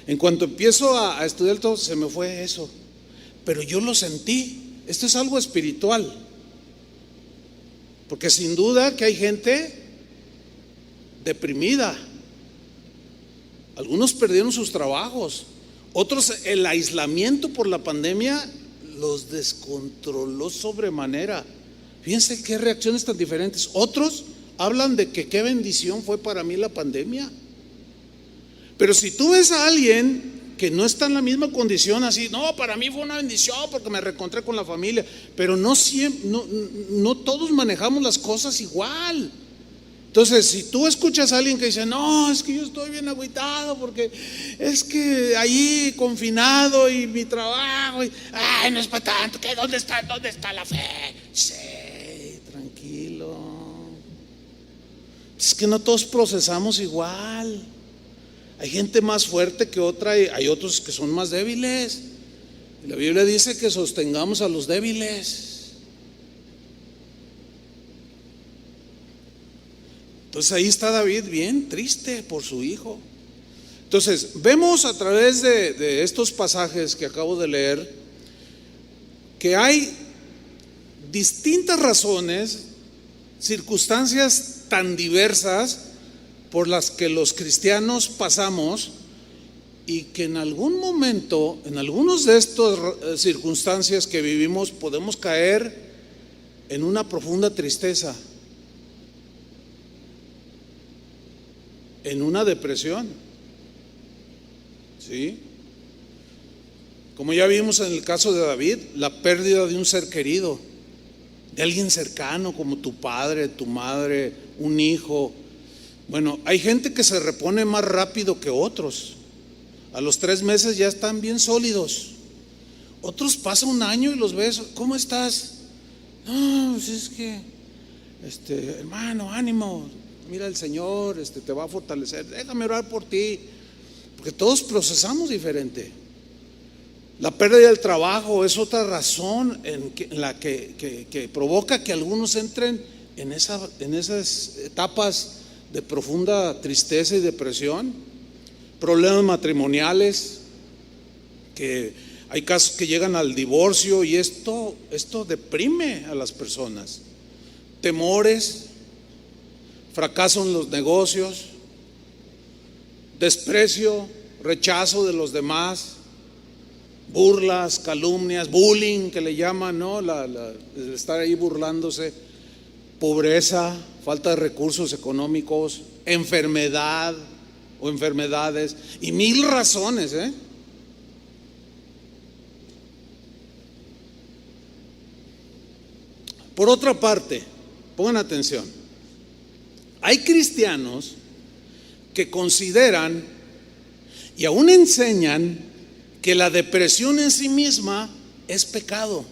Speaker 1: En cuanto empiezo a estudiar todo, se me fue eso. Pero yo lo sentí. Esto es algo espiritual. Porque sin duda que hay gente deprimida. Algunos perdieron sus trabajos. Otros, el aislamiento por la pandemia los descontroló sobremanera. Fíjense qué reacciones tan diferentes. Otros hablan de que qué bendición fue para mí la pandemia. Pero si tú ves a alguien que no está en la misma condición, así, no, para mí fue una bendición porque me reencontré con la familia. Pero no siempre, no todos manejamos las cosas igual. Entonces, si tú escuchas a alguien que dice, no, es que yo estoy bien agüitado porque es que ahí confinado y mi trabajo, ay, no es para tanto, ¿qué? ¿Dónde está la fe? Sí, tranquilo. Es que no todos procesamos igual. Hay gente más fuerte que otra y hay otros que son más débiles. Y la Biblia dice que sostengamos a los débiles. Entonces ahí está David bien triste por su hijo. Entonces vemos a través de estos pasajes que acabo de leer que hay distintas razones, circunstancias tan diversas por las que los cristianos pasamos y que en algún momento, en algunas de estas circunstancias que vivimos, podemos caer en una profunda tristeza, en una depresión, ¿sí? Como ya vimos en el caso de David, la pérdida de un ser querido, de alguien cercano como tu padre, tu madre, un hijo. Bueno, hay gente que se repone más rápido que otros. A los 3 meses ya están bien sólidos. Otros pasa un año y los ves, ¿cómo estás? No, pues es que, hermano, ánimo. Mira, el Señor te va a fortalecer. Déjame orar por ti. Porque todos procesamos diferente. La pérdida del trabajo es otra razón en la que provoca que algunos entren en esas etapas de profunda tristeza y depresión. Problemas matrimoniales, que hay casos que llegan al divorcio y esto deprime a las personas. Temores, fracaso en los negocios, desprecio, rechazo de los demás, burlas, calumnias, bullying que le llaman, ¿no? El estar ahí burlándose, pobreza, falta de recursos económicos, enfermedad o enfermedades y mil razones, Por otra parte, pongan atención, hay cristianos que consideran y aún enseñan que la depresión en sí misma es pecado.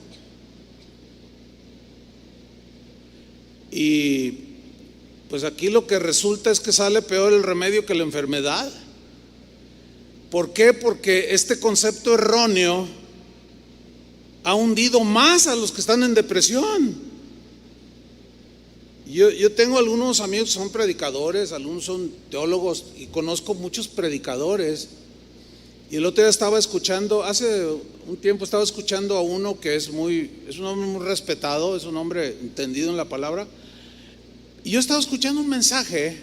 Speaker 1: Y pues aquí lo que resulta es que sale peor el remedio que la enfermedad. ¿Por qué? Porque este concepto erróneo ha hundido más a los que están en depresión. Yo tengo algunos amigos que son predicadores, algunos son teólogos y conozco muchos predicadores. Y el otro día estaba escuchando, hace un tiempo estaba escuchando a uno que es un hombre muy respetado, es un hombre entendido en la palabra. Y yo estaba escuchando un mensaje,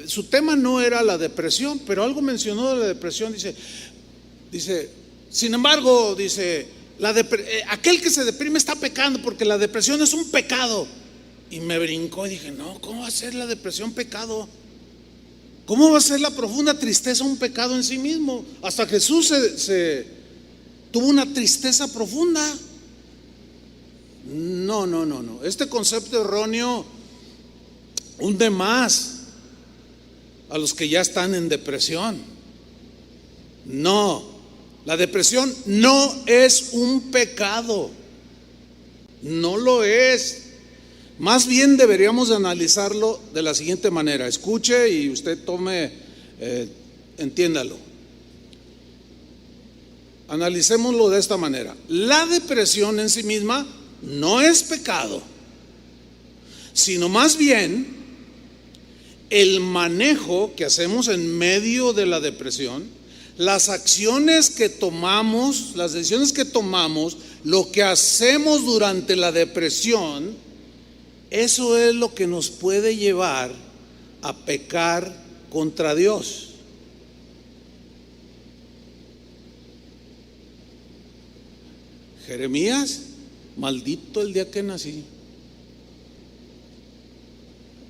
Speaker 1: su tema no era la depresión, pero algo mencionó de la depresión. Dice, sin embargo, dice, aquel que se deprime está pecando porque la depresión es un pecado. Y me brincó y dije, no, ¿cómo va a ser la depresión pecado? ¿Cómo va a ser la profunda tristeza un pecado en sí mismo? Hasta Jesús tuvo una tristeza profunda. No. Este concepto erróneo hunde más a los que ya están en depresión. No, la depresión no es un pecado. No lo es. Más bien deberíamos de analizarlo de la siguiente manera. Escuche y usted entiéndalo. Analicémoslo de esta manera. La depresión en sí misma no es pecado, sino más bien el manejo que hacemos en medio de la depresión, las acciones que tomamos, las decisiones que tomamos, lo que hacemos durante la depresión, eso es lo que nos puede llevar a pecar contra Dios. Jeremías, maldito el día que nací.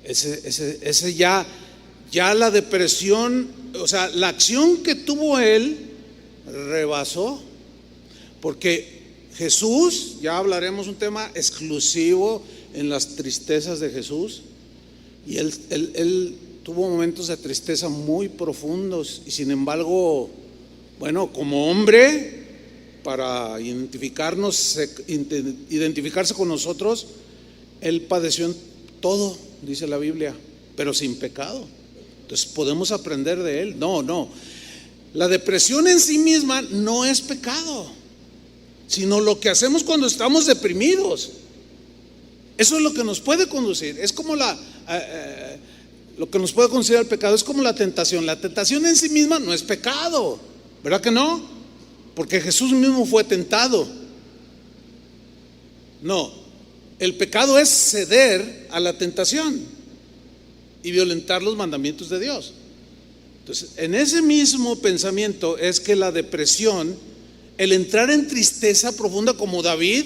Speaker 1: Ese ya la depresión, o sea, la acción que tuvo él rebasó, porque Jesús, ya hablaremos un tema exclusivo en las tristezas de Jesús, y él tuvo momentos de tristeza muy profundos, y sin embargo, bueno, como hombre, para identificarse con nosotros, él padeció en todo, dice la Biblia, pero sin pecado. Entonces podemos aprender de él. No, la depresión en sí misma no es pecado, sino lo que hacemos cuando estamos deprimidos. Eso es lo que nos puede conducir. Es como lo que nos puede conducir al pecado. Es como la tentación. La tentación en sí misma no es pecado, ¿verdad que no? Porque Jesús mismo fue tentado. No, el pecado es ceder a la tentación y violentar los mandamientos de Dios. Entonces, en ese mismo pensamiento es que la depresión, el entrar en tristeza profunda como David,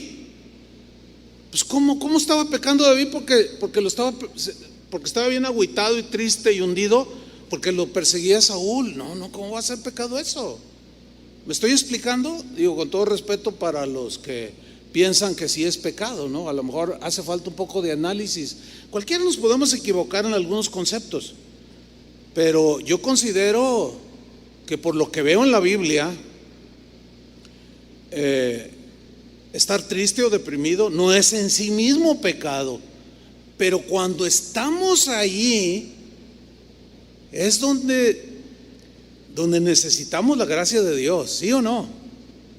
Speaker 1: pues ¿cómo estaba pecando David? Porque estaba bien agüitado y triste y hundido, porque lo perseguía Saúl. No, ¿cómo va a ser pecado eso? ¿Me estoy explicando? Digo, con todo respeto para los que piensan que sí es pecado, ¿no? A lo mejor hace falta un poco de análisis. Cualquiera nos podemos equivocar en algunos conceptos, pero yo considero que por lo que veo en la Biblia, estar triste o deprimido no es en sí mismo pecado, pero cuando estamos allí es donde necesitamos la gracia de Dios, ¿sí o no?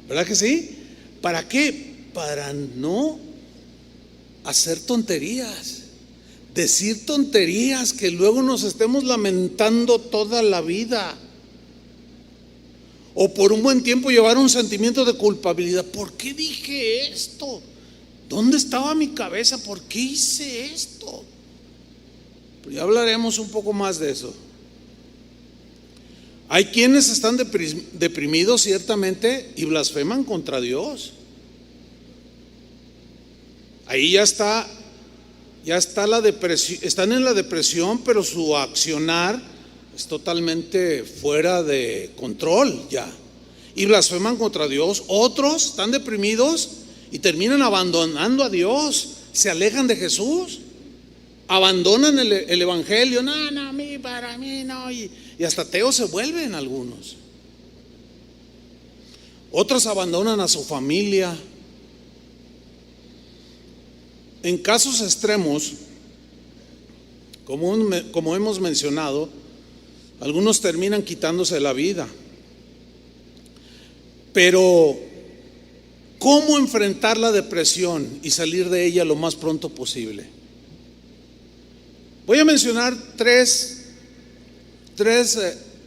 Speaker 1: ¿Verdad que sí? ¿Para qué? Para no hacer tonterías, decir tonterías que luego nos estemos lamentando toda la vida, o por un buen tiempo llevar un sentimiento de culpabilidad. ¿Por qué dije esto? ¿Dónde estaba mi cabeza? ¿Por qué hice esto? Pero ya hablaremos un poco más de eso. Hay quienes están deprimidos ciertamente y blasfeman contra Dios. Ahí ya está la depresión, están en la depresión, pero su accionar es totalmente fuera de control ya. Y blasfeman contra Dios. Otros están deprimidos y terminan abandonando a Dios, se alejan de Jesús, abandonan el evangelio. No, para mí no. Y hasta ateos se vuelven algunos. Otros abandonan a su familia. En casos extremos, como hemos mencionado, algunos terminan quitándose la vida. Pero ¿cómo enfrentar la depresión y salir de ella lo más pronto posible? Voy a mencionar tres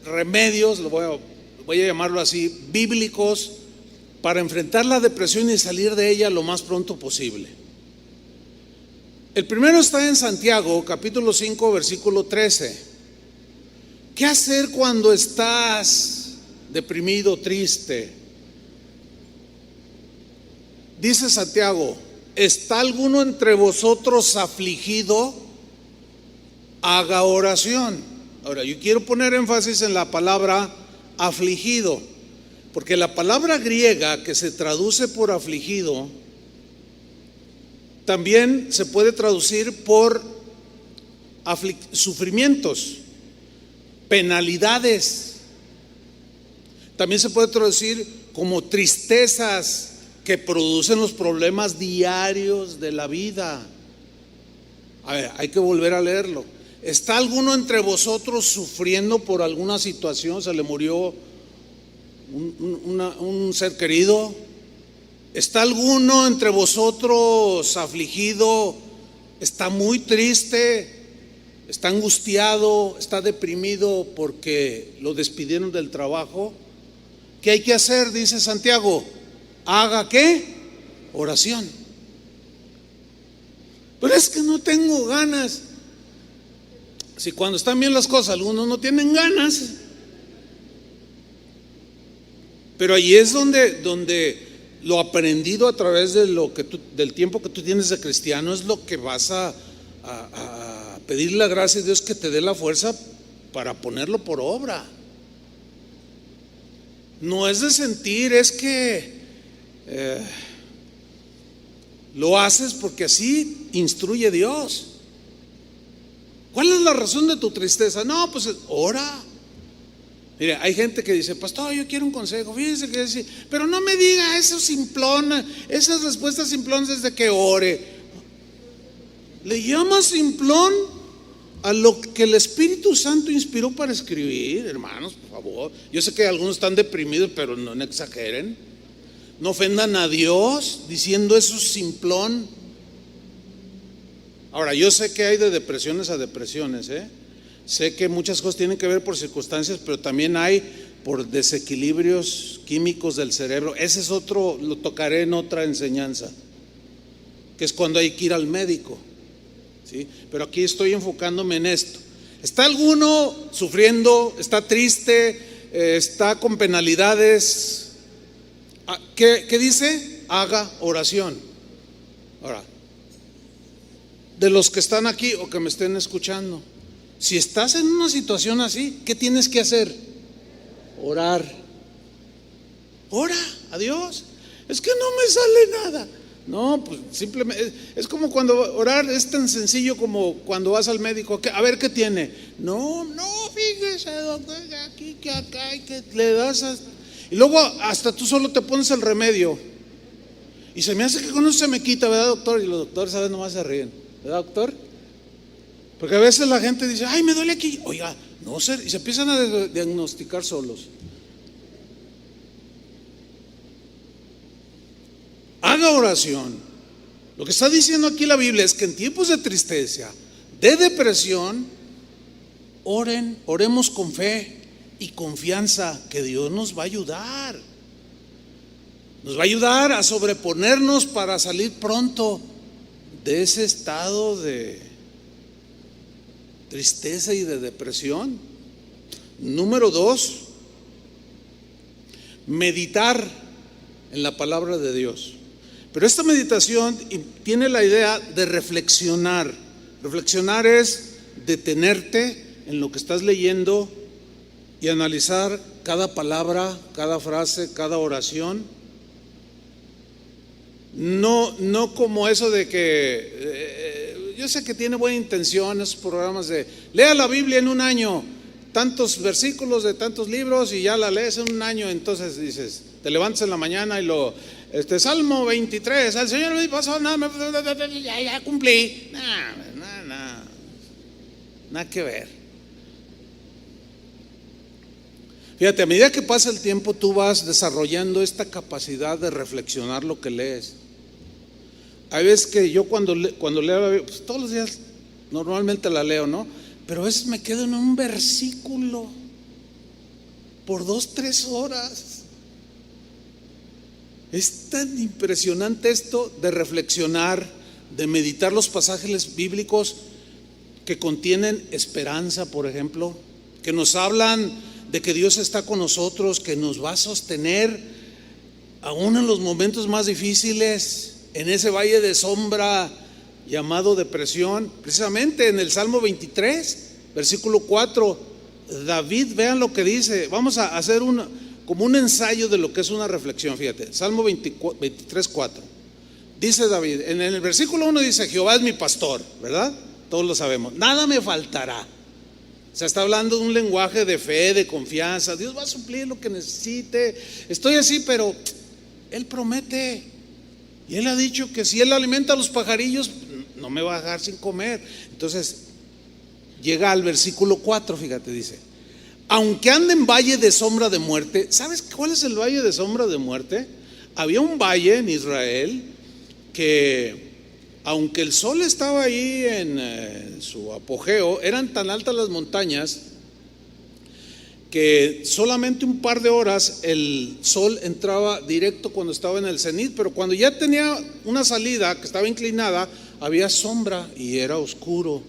Speaker 1: remedios, voy a llamarlo así, bíblicos, para enfrentar la depresión y salir de ella lo más pronto posible. El primero está en Santiago, capítulo 5, versículo 13. ¿Qué hacer cuando estás deprimido, triste? Dice Santiago: ¿está alguno entre vosotros afligido? Haga oración. Ahora, yo quiero poner énfasis en la palabra afligido, porque la palabra griega que se traduce por afligido también se puede traducir por sufrimientos, penalidades. También se puede traducir como tristezas que producen los problemas diarios de la vida. A ver, hay que volver a leerlo. ¿Está alguno entre vosotros sufriendo por alguna situación? ¿Se le murió un ser querido? ¿Está alguno entre vosotros afligido? ¿Está muy triste? está angustiado, está deprimido porque lo despidieron del trabajo, ¿qué hay que hacer? Dice Santiago, haga ¿qué? Oración. Pero es que no tengo ganas. Si cuando están bien las cosas algunos no tienen ganas, pero ahí es donde lo aprendido a través de del tiempo que tú tienes de cristiano es lo que vas a pedirle la gracia de Dios que te dé la fuerza para ponerlo por obra. No es de sentir, es que lo haces porque así instruye Dios. ¿Cuál es la razón de tu tristeza? No, pues ora. Mire, hay gente que dice, pastor, yo quiero un consejo. Fíjese que dice, pero no me diga eso simplón, esas respuestas simplones desde que ore. Le llama simplón a lo que el Espíritu Santo inspiró para escribir, hermanos, por favor. Yo sé que algunos están deprimidos, pero no exageren. No ofendan a Dios diciendo eso simplón. Ahora, yo sé que hay de depresiones a depresiones, Sé que muchas cosas tienen que ver por circunstancias, pero también hay por desequilibrios químicos del cerebro. Ese es otro, lo tocaré en otra enseñanza, que es cuando hay que ir al médico, ¿sí? Pero aquí estoy enfocándome en esto. ¿Está alguno sufriendo? ¿Está triste? ¿Está con penalidades? ¿Qué dice? Haga oración. Ahora, de los que están aquí o que me estén escuchando, si estás en una situación así, ¿qué tienes que hacer? Orar. Ora a Dios. Es que no me sale nada. No, pues simplemente es como cuando orar es tan sencillo como cuando vas al médico. A ver qué tiene. No, fíjese, doctor, aquí, que acá, y que le das y luego hasta tú solo te pones el remedio. Y se me hace que con eso se me quita, ¿verdad, doctor? Y los doctores a veces nomás se ríen, ¿verdad, doctor? Porque a veces la gente dice, ay, me duele aquí. Oiga, no sé, y se empiezan a diagnosticar solos. Haga oración. Lo que está diciendo aquí la Biblia es que en tiempos de tristeza, de depresión, oremos con fe y confianza que Dios nos va a ayudar. Nos va a ayudar a sobreponernos para salir pronto de ese estado de tristeza y de depresión. Número 2, meditar en la palabra de Dios. Pero esta meditación tiene la idea de reflexionar. Reflexionar es detenerte en lo que estás leyendo y analizar cada palabra, cada frase, cada oración. No como eso de que yo sé que tiene buena intención esos programas de lea la Biblia en un año, tantos versículos de tantos libros y ya la lees en un año. Entonces dices, te levantas en la mañana y Salmo 23, al Señor me pasó nada, ya cumplí. Nada que ver. Fíjate, a medida que pasa el tiempo tú vas desarrollando esta capacidad de reflexionar lo que lees. Hay veces que yo cuando leo la Biblia, pues todos los días normalmente la leo, ¿no? Pero a veces me quedo en un versículo por 2-3 horas. Es tan impresionante esto de reflexionar, de meditar los pasajes bíblicos que contienen esperanza, por ejemplo, que nos hablan de que Dios está con nosotros, que nos va a sostener aún en los momentos más difíciles, en ese valle de sombra llamado depresión. Precisamente en el Salmo 23, versículo 4, David, vean lo que dice. Vamos a hacer como un ensayo de lo que es una reflexión. Fíjate, Salmo 23, 4. Dice David, en el versículo 1 dice, Jehová es mi pastor, ¿verdad? Todos lo sabemos, nada me faltará. O sea, está hablando de un lenguaje de fe, de confianza. Dios va a suplir lo que necesite. Estoy así, pero Él promete. Y Él ha dicho que si Él alimenta a los pajarillos, no me va a dejar sin comer. Entonces, llega al versículo 4, fíjate, dice, aunque ande en valle de sombra de muerte. ¿Sabes cuál es el valle de sombra de muerte? Había un valle en Israel que aunque el sol estaba ahí en su apogeo, eran tan altas las montañas que solamente un par de horas el sol entraba directo cuando estaba en el cenit, pero cuando ya tenía una salida que estaba inclinada, había sombra y era oscuro.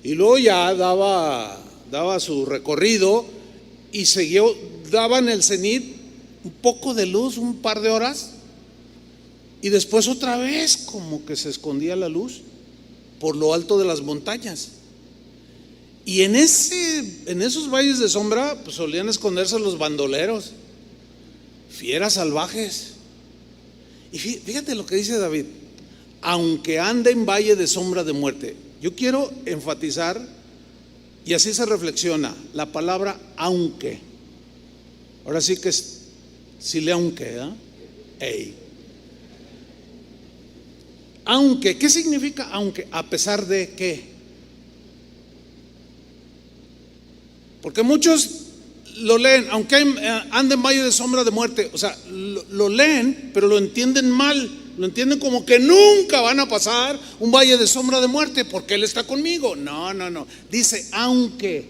Speaker 1: Y luego ya daba su recorrido y daba en el cenit un poco de luz, un par de horas, y después otra vez como que se escondía la luz por lo alto de las montañas. Y en esos valles de sombra pues solían esconderse los bandoleros, fieras salvajes. Y fíjate lo que dice David: aunque ande en valle de sombra de muerte. Yo quiero enfatizar, y así se reflexiona, la palabra aunque. Ahora sí que es, si le aunque, ¿eh? Aunque, ¿qué significa aunque? A pesar de qué. Porque muchos lo leen, aunque ande en valle de sombra de muerte, o sea, lo leen, pero lo entienden mal. Lo entienden como que nunca van a pasar un valle de sombra de muerte porque Él está conmigo. No. Dice, aunque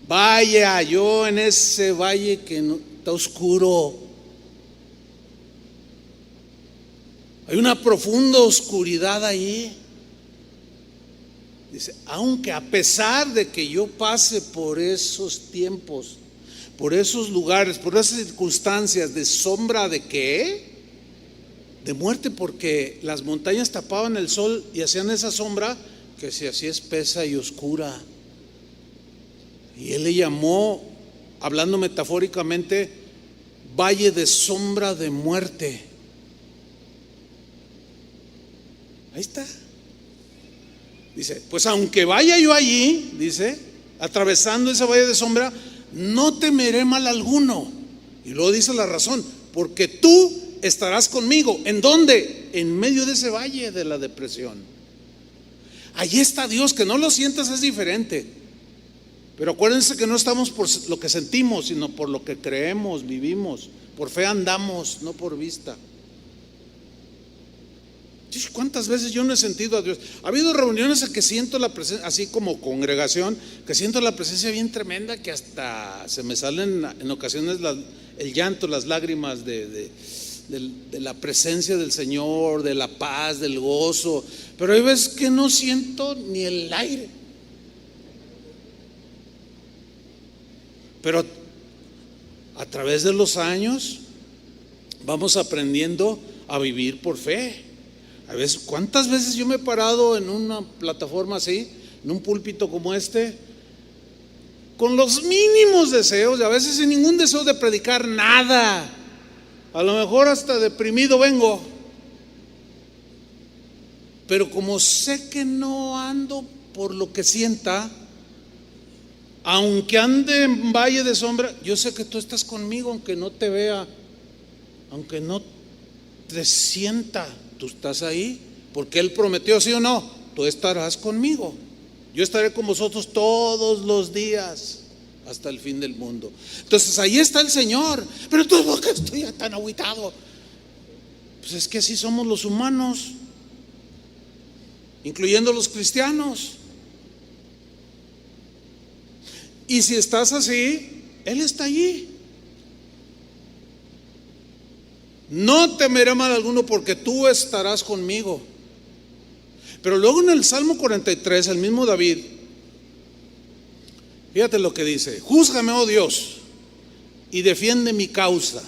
Speaker 1: vaya yo en ese valle que está oscuro, hay una profunda oscuridad ahí. Dice, aunque a pesar de que yo pase por esos tiempos, por esos lugares, por esas circunstancias de sombra de ¿qué? De muerte, porque las montañas tapaban el sol y hacían esa sombra que se hacía espesa y oscura. Y Él le llamó, hablando metafóricamente, valle de sombra de muerte. Ahí está. Dice, pues aunque vaya yo allí, dice, atravesando ese valle de sombra, no temeré mal alguno. Y luego dice la razón, porque tú estarás conmigo. ¿En dónde? En medio de ese valle de la depresión. Allí está Dios, que no lo sientas es diferente. Pero acuérdense que no estamos por lo que sentimos, sino por lo que creemos, vivimos. Por fe andamos, no por vista. ¿Cuántas veces yo no he sentido a Dios? Ha habido reuniones en que siento la presencia, así como congregación, que siento la presencia bien tremenda, que hasta se me salen en ocasiones el llanto, las lágrimas de la presencia del Señor, de la paz, del gozo. Pero hay veces que no siento ni el aire. Pero a través de los años vamos aprendiendo a vivir por fe. A veces, ¿cuántas veces yo me he parado en una plataforma así, en un púlpito como este, con los mínimos deseos, y a veces sin ningún deseo de predicar nada? A lo mejor hasta deprimido vengo, pero como sé que no ando por lo que sienta, aunque ande en valle de sombra, yo sé que tú estás conmigo, aunque no te vea, aunque no te sienta. Tú estás ahí, porque Él prometió, ¿sí o no? Tú estarás conmigo. Yo estaré con vosotros todos los días hasta el fin del mundo. Entonces ahí está el Señor. Pero tú, ¿por qué estoy tan agüitado? Pues es que así somos los humanos, incluyendo los cristianos. Y si estás así, Él está allí. No temeré mal alguno, porque tú estarás conmigo. Pero luego en el Salmo 43, el mismo David, fíjate lo que dice: júzgame, oh Dios, y defiende mi causa.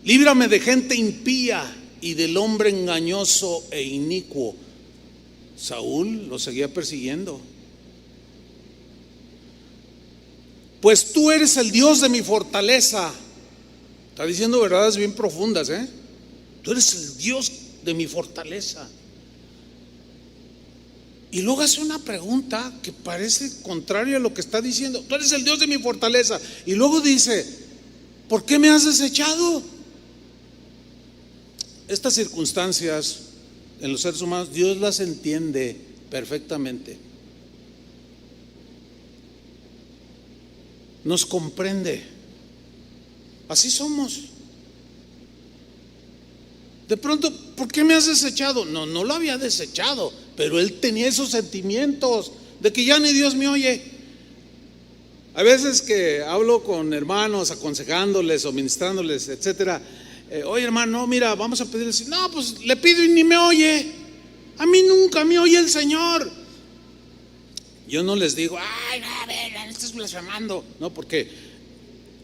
Speaker 1: Líbrame de gente impía y del hombre engañoso e inicuo. Saúl lo seguía persiguiendo. Pues tú eres el Dios de mi fortaleza. Está diciendo verdades bien profundas, ¿eh? Tú eres el Dios de mi fortaleza. Y luego hace una pregunta que parece contraria a lo que está diciendo. Tú eres el Dios de mi fortaleza. Y luego dice, ¿por qué me has desechado? Estas circunstancias en los seres humanos, Dios las entiende perfectamente. Nos comprende. Así somos. De pronto, ¿por qué me has desechado? No, no lo había desechado, pero él tenía esos sentimientos de que ya ni Dios me oye. A veces que hablo con hermanos aconsejándoles o ministrándoles, etcétera, oye hermano, mira, vamos a pedirle. No, pues le pido y ni me oye. A mí nunca me oye el Señor. Yo no les digo, ay, no, a ver, no estás blasfemando. No, porque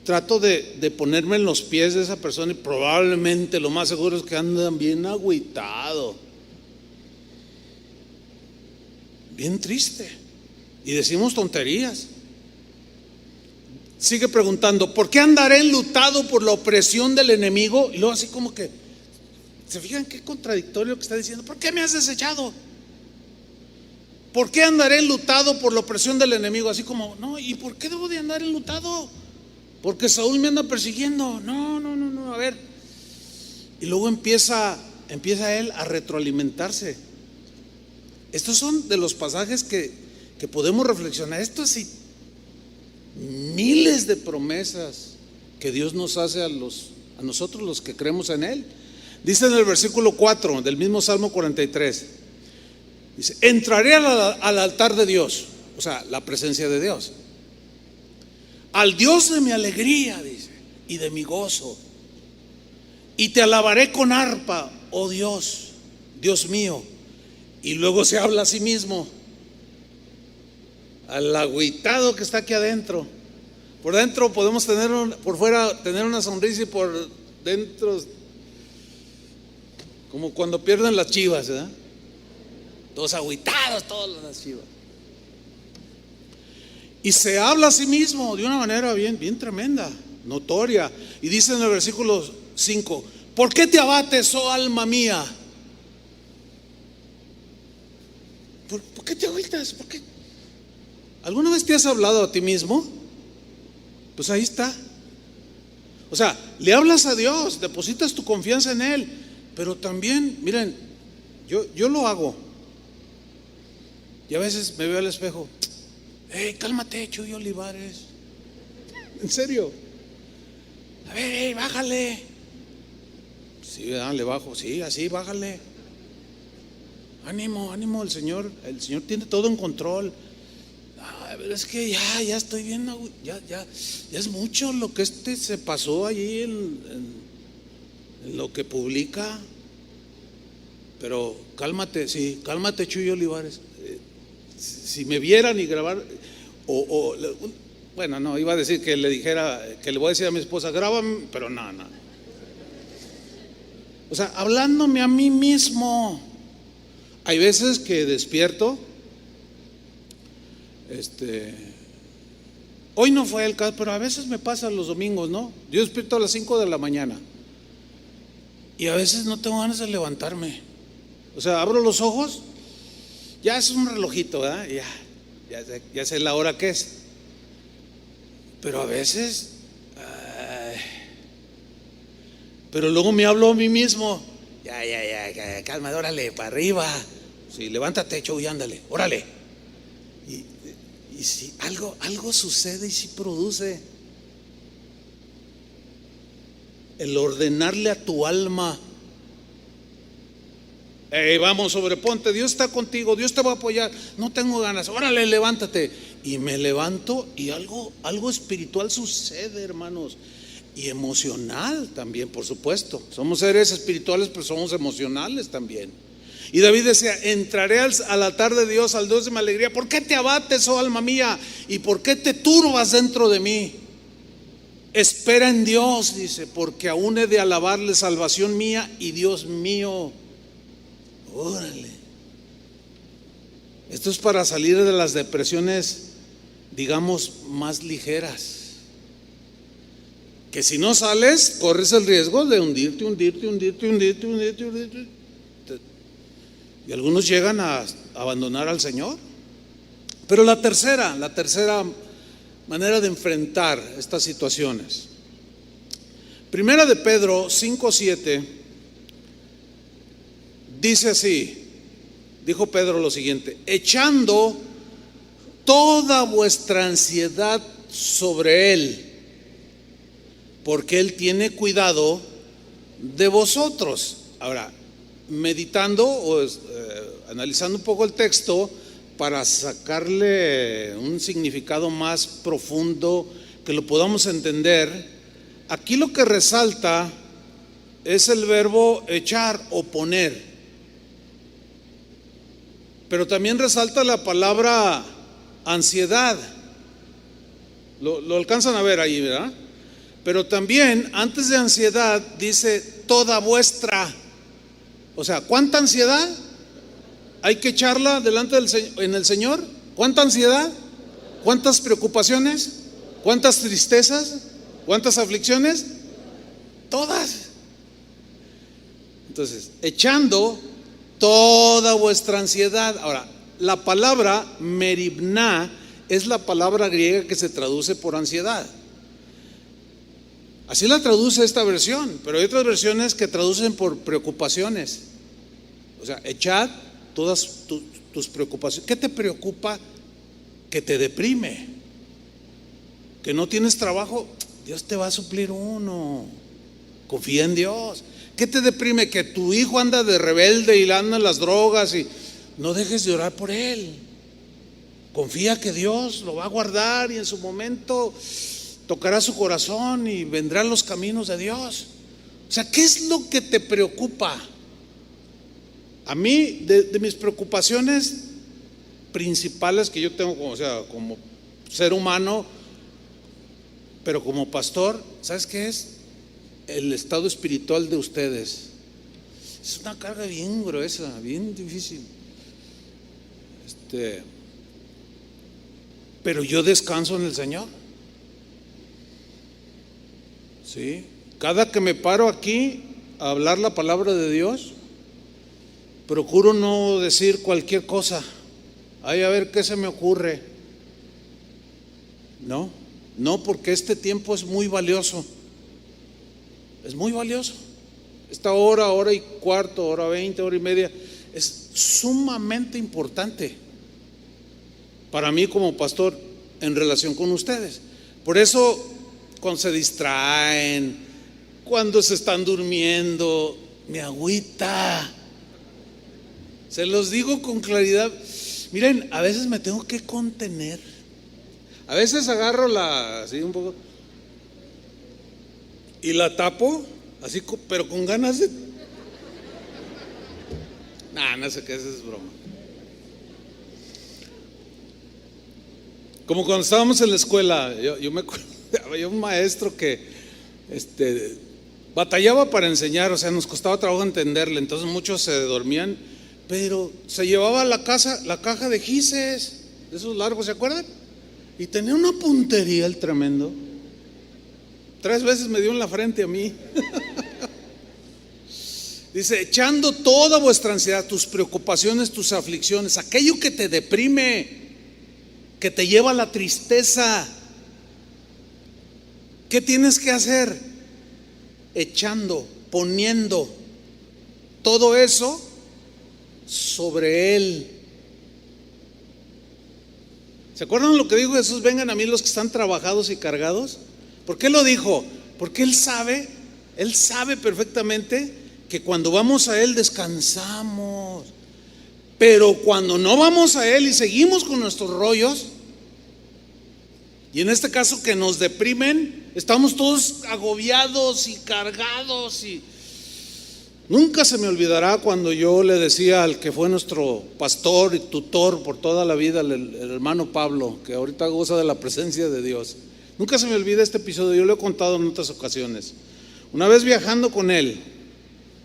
Speaker 1: trato de ponerme en los pies de esa persona y probablemente lo más seguro es que andan bien agüitado, bien triste, y decimos tonterías. Sigue preguntando, ¿por qué andaré enlutado por la opresión del enemigo? Y luego así como que, ¿se fijan qué contradictorio que está diciendo? ¿Por qué me has desechado? ¿Por qué andaré enlutado por la opresión del enemigo? Así como, no, ¿y por qué debo de andar enlutado? Porque Saúl me anda persiguiendo. No, a ver. Y luego empieza él a retroalimentarse. Estos son de los pasajes que podemos reflexionar. Esto es miles de promesas que Dios nos hace a nosotros los que creemos en Él. Dice en el versículo 4 del mismo Salmo 43, dice, entraré al altar de Dios, o sea, la presencia de Dios, al Dios de mi alegría, dice, y de mi gozo, y te alabaré con arpa, oh Dios, Dios mío. Y luego se habla a sí mismo, al agüitado que está aquí adentro. Por dentro podemos tener por fuera tener una sonrisa y por dentro como cuando pierden las chivas, ¿verdad? Todos agüitados, todas las chivas. Y se habla a sí mismo de una manera bien tremenda, notoria. Y dice en el versículo 5, ¿por qué te abates, oh alma mía? ¿Por qué te agüitas? ¿Por qué? ¿Alguna vez te has hablado a ti mismo? Pues ahí está. O sea, le hablas a Dios, depositas tu confianza en Él. Pero también, miren, yo lo hago. Y a veces me veo al espejo. Hey, cálmate, Chuy Olivares. En serio. A ver, hey, bájale. Sí, le bajo. Sí, así, bájale. Ánimo, el Señor tiene todo en control. Pero es que ya estoy bien, ya es mucho lo que se pasó allí en lo que publica. Pero cálmate, sí, cálmate, Chuy Olivares. Si me vieran y grabar, bueno, no, iba a decir que le dijera, que le voy a decir a mi esposa, grábame, pero no. O sea, hablándome a mí mismo. Hay veces que despierto. Hoy no fue el caso, pero a veces me pasa los domingos, ¿no? Yo despierto a las 5 de la mañana y a veces no tengo ganas de levantarme. O sea, abro los ojos, ya es un relojito, ¿verdad? Ya sé la hora que es. Pero a veces, pero luego me hablo a mí mismo. Ya, calma, órale, para arriba. Sí, levántate, Chuy, ándale, órale. Y si algo sucede y si produce el ordenarle a tu alma, hey, vamos, sobreponte, Dios está contigo, Dios te va a apoyar, no tengo ganas, órale, levántate. Y me levanto y algo espiritual sucede, hermanos, y emocional también, por supuesto. Somos seres espirituales, pero somos emocionales también. Y David decía, entraré al altar de Dios, al Dios de mi alegría. ¿Por qué te abates, oh alma mía? ¿Y por qué te turbas dentro de mí? Espera en Dios, dice, porque aún he de alabarle, salvación mía y Dios mío. Órale. Esto es para salir de las depresiones, digamos, más ligeras. Que si no sales, corres el riesgo de hundirte. Y algunos llegan a abandonar al Señor. Pero la tercera manera de enfrentar estas situaciones, Primera de Pedro 5:7, dice así, dijo Pedro lo siguiente: echando toda vuestra ansiedad sobre Él, porque Él tiene cuidado de vosotros. Ahora, meditando o analizando un poco el texto para sacarle un significado más profundo, que lo podamos entender, aquí lo que resalta es el verbo echar o poner, pero también resalta la palabra ansiedad. Lo alcanzan a ver ahí, ¿verdad? Pero también antes de ansiedad dice toda vuestra. O sea, ¿cuánta ansiedad hay que echarla delante en el Señor? ¿Cuánta ansiedad? ¿Cuántas preocupaciones? ¿Cuántas tristezas? ¿Cuántas aflicciones? Todas. Entonces, echando toda vuestra ansiedad. Ahora, la palabra meribná es la palabra griega que se traduce por ansiedad. Así la traduce esta versión, pero hay otras versiones que traducen por preocupaciones. O sea, echad todas tus preocupaciones. ¿Qué te preocupa que te deprime? ¿Que no tienes trabajo? Dios te va a suplir uno. Confía en Dios. ¿Qué te deprime? Que tu hijo anda de rebelde y anda en las drogas, y no dejes de orar por él. Confía que Dios lo va a guardar y en su momento tocará su corazón y vendrán los caminos de Dios. O sea, ¿qué es lo que te preocupa? A mí, de mis preocupaciones principales que yo tengo, como ser humano, pero como pastor, ¿sabes qué es? El estado espiritual de ustedes. Es una carga bien gruesa, bien difícil. Pero yo descanso en el Señor. ¿Sí? Cada que me paro aquí a hablar la palabra de Dios, procuro no decir cualquier cosa. Ay, a ver qué se me ocurre. No, porque este tiempo es muy valioso. Es muy valioso. Esta hora y cuarto, hora 20, hora y media, es sumamente importante para mí como pastor en relación con ustedes. Por eso, cuando se distraen, cuando se están durmiendo, me agüita. Se los digo con claridad. Miren, a veces me tengo que contener. A veces agarro así un poco y la tapo, así, pero con ganas de. No sé qué, eso es broma. Como cuando estábamos en la escuela, yo me acuerdo, había un maestro que batallaba para enseñar, o sea, nos costaba trabajo entenderle, entonces muchos se dormían, pero se llevaba la caja de gises, de esos largos, ¿se acuerdan? Y tenía una puntería el tremendo. 3 veces me dio en la frente a mí. Dice, echando toda vuestra ansiedad, tus preocupaciones, tus aflicciones, aquello que te deprime, que te lleva a la tristeza. ¿Qué tienes que hacer? Echando, poniendo todo eso sobre Él. ¿Se acuerdan lo que dijo Jesús? Vengan a mí los que están trabajados y cargados. ¿Por qué lo dijo? Porque Él sabe perfectamente que cuando vamos a Él descansamos. Pero cuando no vamos a Él y seguimos con nuestros rollos, y en este caso que nos deprimen, estamos todos agobiados y cargados. Y nunca se me olvidará cuando yo le decía al que fue nuestro pastor y tutor por toda la vida, el hermano Pablo, que ahorita goza de la presencia de Dios. Nunca se me olvida este episodio, yo lo he contado en otras ocasiones. Una vez viajando con él,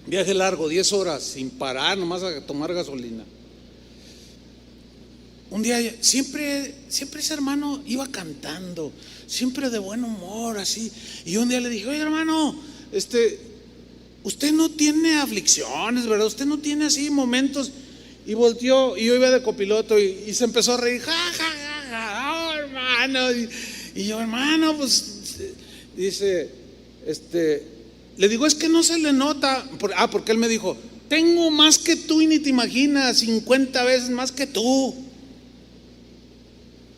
Speaker 1: viaje largo, 10 horas, sin parar, nomás a tomar gasolina. Un día, siempre ese hermano iba cantando, siempre de buen humor, así. Y un día le dije, oye hermano, usted no tiene aflicciones, ¿verdad? Usted no tiene así momentos. Y volteó, y yo iba de copiloto, y se empezó a reír, ja, ja, ja, ja, oh, hermano. Y yo, hermano, pues, dice, le digo, es que no se le nota. Porque él me dijo, tengo más que tú y ni te imaginas, 50 veces más que tú.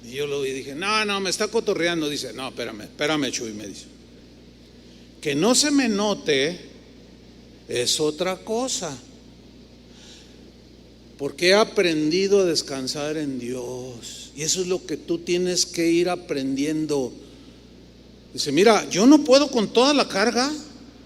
Speaker 1: Y yo lo vi y dije, no, me está cotorreando. Dice, no, espérame, Chuy, me dice. Que no se me note es otra cosa. Porque he aprendido a descansar en Dios. Y eso es lo que tú tienes que ir aprendiendo. Dice, mira, yo no puedo con toda la carga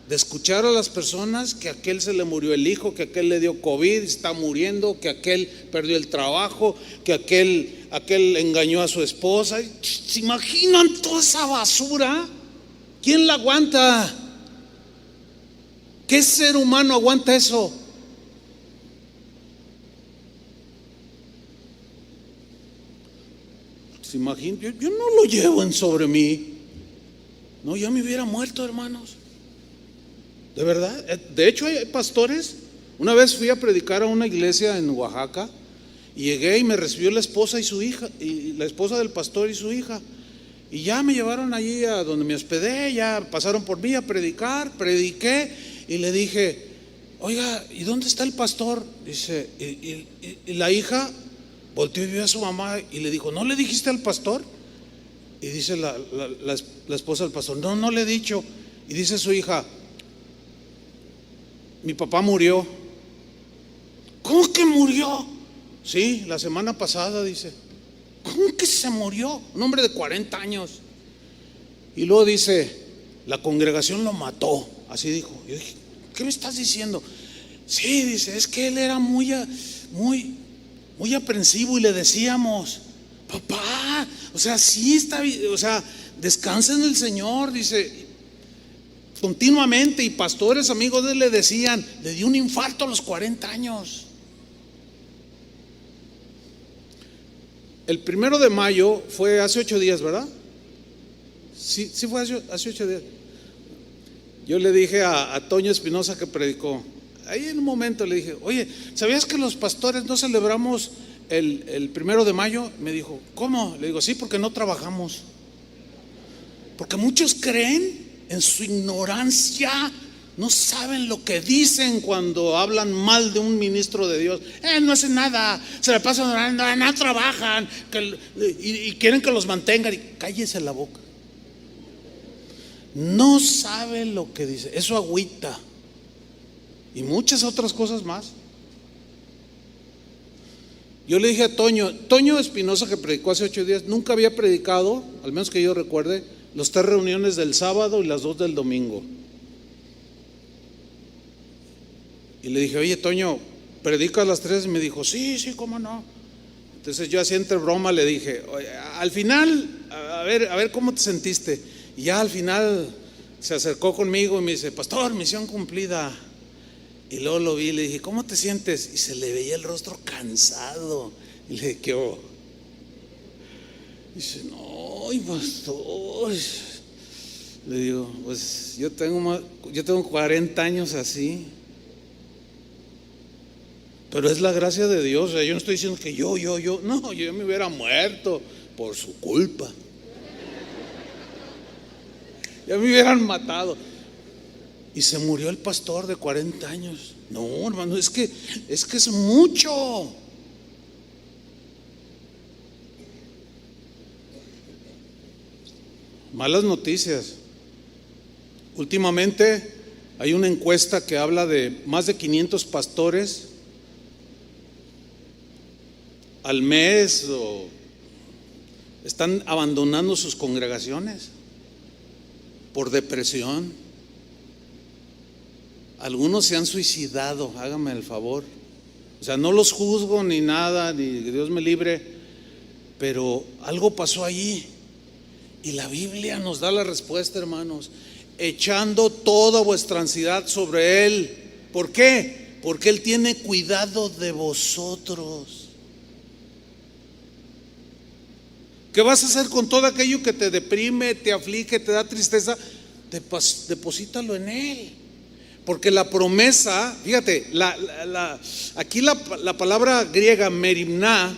Speaker 1: de escuchar a las personas que a aquel se le murió el hijo, que a aquel le dio COVID, está muriendo, que aquel perdió el trabajo, que aquel engañó a su esposa. ¿Se imaginan toda esa basura? ¿Quién la aguanta? ¿Qué ser humano aguanta eso? ¿Se imaginan? Yo no lo llevo en sobre mí. No, ya me hubiera muerto, hermanos. De verdad. De hecho, hay pastores. Una vez fui a predicar a una iglesia en Oaxaca y llegué y me recibió la esposa y su hija, y la esposa del pastor y su hija. Y ya me llevaron allí a donde me hospedé, ya pasaron por mí a predicar, prediqué y le dije, oiga, ¿y dónde está el pastor? Dice, y la hija volteó y vio a su mamá y le dijo, ¿no le dijiste al pastor? Y dice la esposa del pastor, no le he dicho. Y dice su hija, mi papá murió. ¿Cómo que murió? Sí, la semana pasada, dice. ¿Cómo que se murió? Un hombre de 40 años. Y luego dice, la congregación lo mató. Así dijo. Yo dije, ¿qué me estás diciendo? Sí, dice, es que él era muy aprensivo y le decíamos, papá, o sea, sí está bien, o sea, descansa en el Señor, dice, continuamente. Y pastores amigos de él le decían, le dio un infarto a los 40 años. El 1 de mayo fue hace 8 días, ¿verdad? Sí fue hace 8 días. Yo le dije a Toño Espinosa que predicó, ahí en un momento le dije, oye, ¿sabías que los pastores no celebramos el 1 de mayo? Me dijo, ¿cómo? Le digo, sí, porque no trabajamos. Porque muchos creen en su ignorancia, no saben lo que dicen cuando hablan mal de un ministro de Dios. No hacen nada, se le pasan orando, no trabajan, y quieren que los mantengan. Y cállese la boca. No saben lo que dice. Eso agüita. Y muchas otras cosas más. Yo le dije a Toño Espinosa, que predicó hace 8 días, nunca había predicado, al menos que yo recuerde, las 3 reuniones del sábado y las 2 del domingo. Y le dije, oye, Toño, ¿predica a las 3? Y me dijo, sí, cómo no. Entonces yo así entre broma le dije, oye, al final, a ver cómo te sentiste. Y ya al final se acercó conmigo y me dice, pastor, misión cumplida. Y luego lo vi y le dije, ¿cómo te sientes? Y se le veía el rostro cansado. Y le dije, ¿qué hubo? Dice, no, pastor. Le digo, pues yo tengo 40 años así. Pero es la gracia de Dios. O sea, yo no estoy diciendo que yo me hubiera muerto por su culpa. Ya me hubieran matado. Y se murió el pastor de 40 años. No, hermano, es que es mucho. Malas noticias. Últimamente hay una encuesta que habla de más de 500 pastores al mes están abandonando sus congregaciones por depresión. Algunos se han suicidado, hágame el favor. O sea, no los juzgo ni nada, ni Dios me libre, pero algo pasó allí. Y la Biblia nos da la respuesta, hermanos, echando toda vuestra ansiedad sobre Él. ¿Por qué? Porque Él tiene cuidado de vosotros. ¿Qué vas a hacer con todo aquello que te deprime, te aflige, te da tristeza? Deposítalo en Él. Porque la promesa, fíjate, aquí la palabra griega merimná,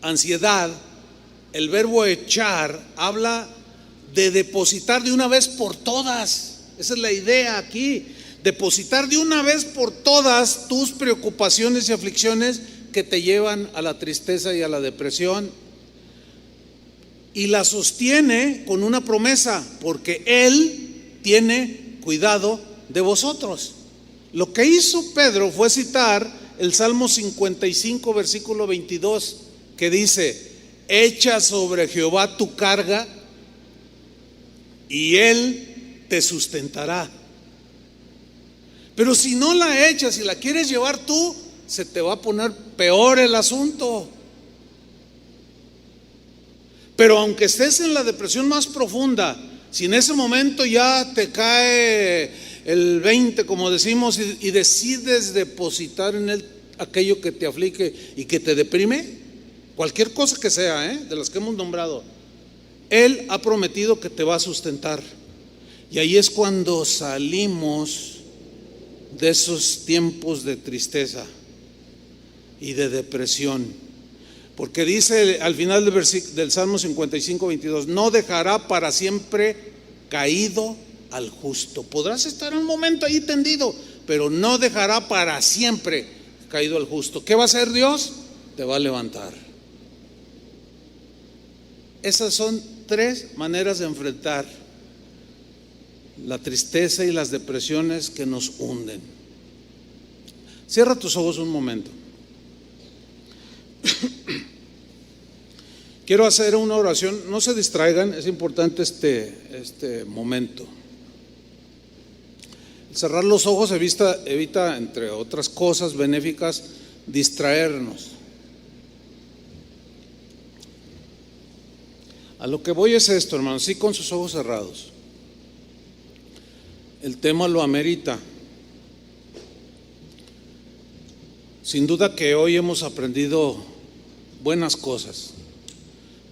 Speaker 1: ansiedad, el verbo echar, habla de depositar de una vez por todas. Esa es la idea aquí, depositar de una vez por todas tus preocupaciones y aflicciones que te llevan a la tristeza y a la depresión. Y la sostiene con una promesa, porque Él tiene cuidado de vosotros. Lo que hizo Pedro fue citar el Salmo 55, versículo 22, que dice: echa sobre Jehová tu carga y Él te sustentará. Pero si no la echas y la quieres llevar tú, se te va a poner peor el asunto. Pero aunque estés en la depresión más profunda, si en ese momento ya te cae el 20, como decimos, y decides depositar en Él aquello que te aflige y que te deprime, cualquier cosa que sea, de las que hemos nombrado, Él ha prometido que te va a sustentar. Y ahí es cuando salimos de esos tiempos de tristeza y de depresión. Porque dice al final del Salmo 55, 22: no dejará para siempre caído al justo. Podrás estar un momento ahí tendido, pero no dejará para siempre caído al justo. ¿Qué va a hacer Dios? Te va a levantar. Esas son 3 maneras de enfrentar la tristeza y las depresiones que nos hunden. Cierra tus ojos un momento. Quiero hacer una oración, no se distraigan, es importante este momento. Cerrar los ojos evita, entre otras cosas benéficas, distraernos. A lo que voy es esto, hermanos, sí, con sus ojos cerrados. El tema lo amerita. Sin duda que hoy hemos aprendido buenas cosas,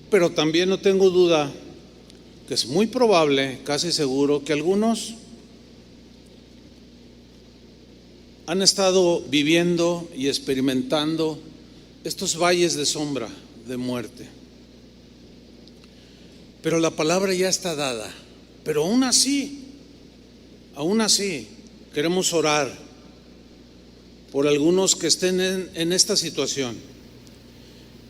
Speaker 1: pero también no tengo duda que es muy probable, casi seguro, que algunos han estado viviendo y experimentando estos valles de sombra, de muerte. Pero la palabra ya está dada. Pero aún así, queremos orar por algunos que estén en esta situación.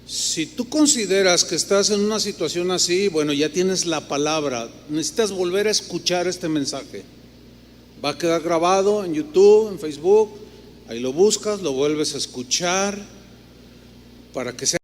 Speaker 1: Si tú consideras que estás en una situación así, bueno, ya tienes la palabra. Necesitas volver a escuchar este mensaje. Va a quedar grabado en YouTube, en Facebook. Ahí lo buscas, lo vuelves a escuchar para que sea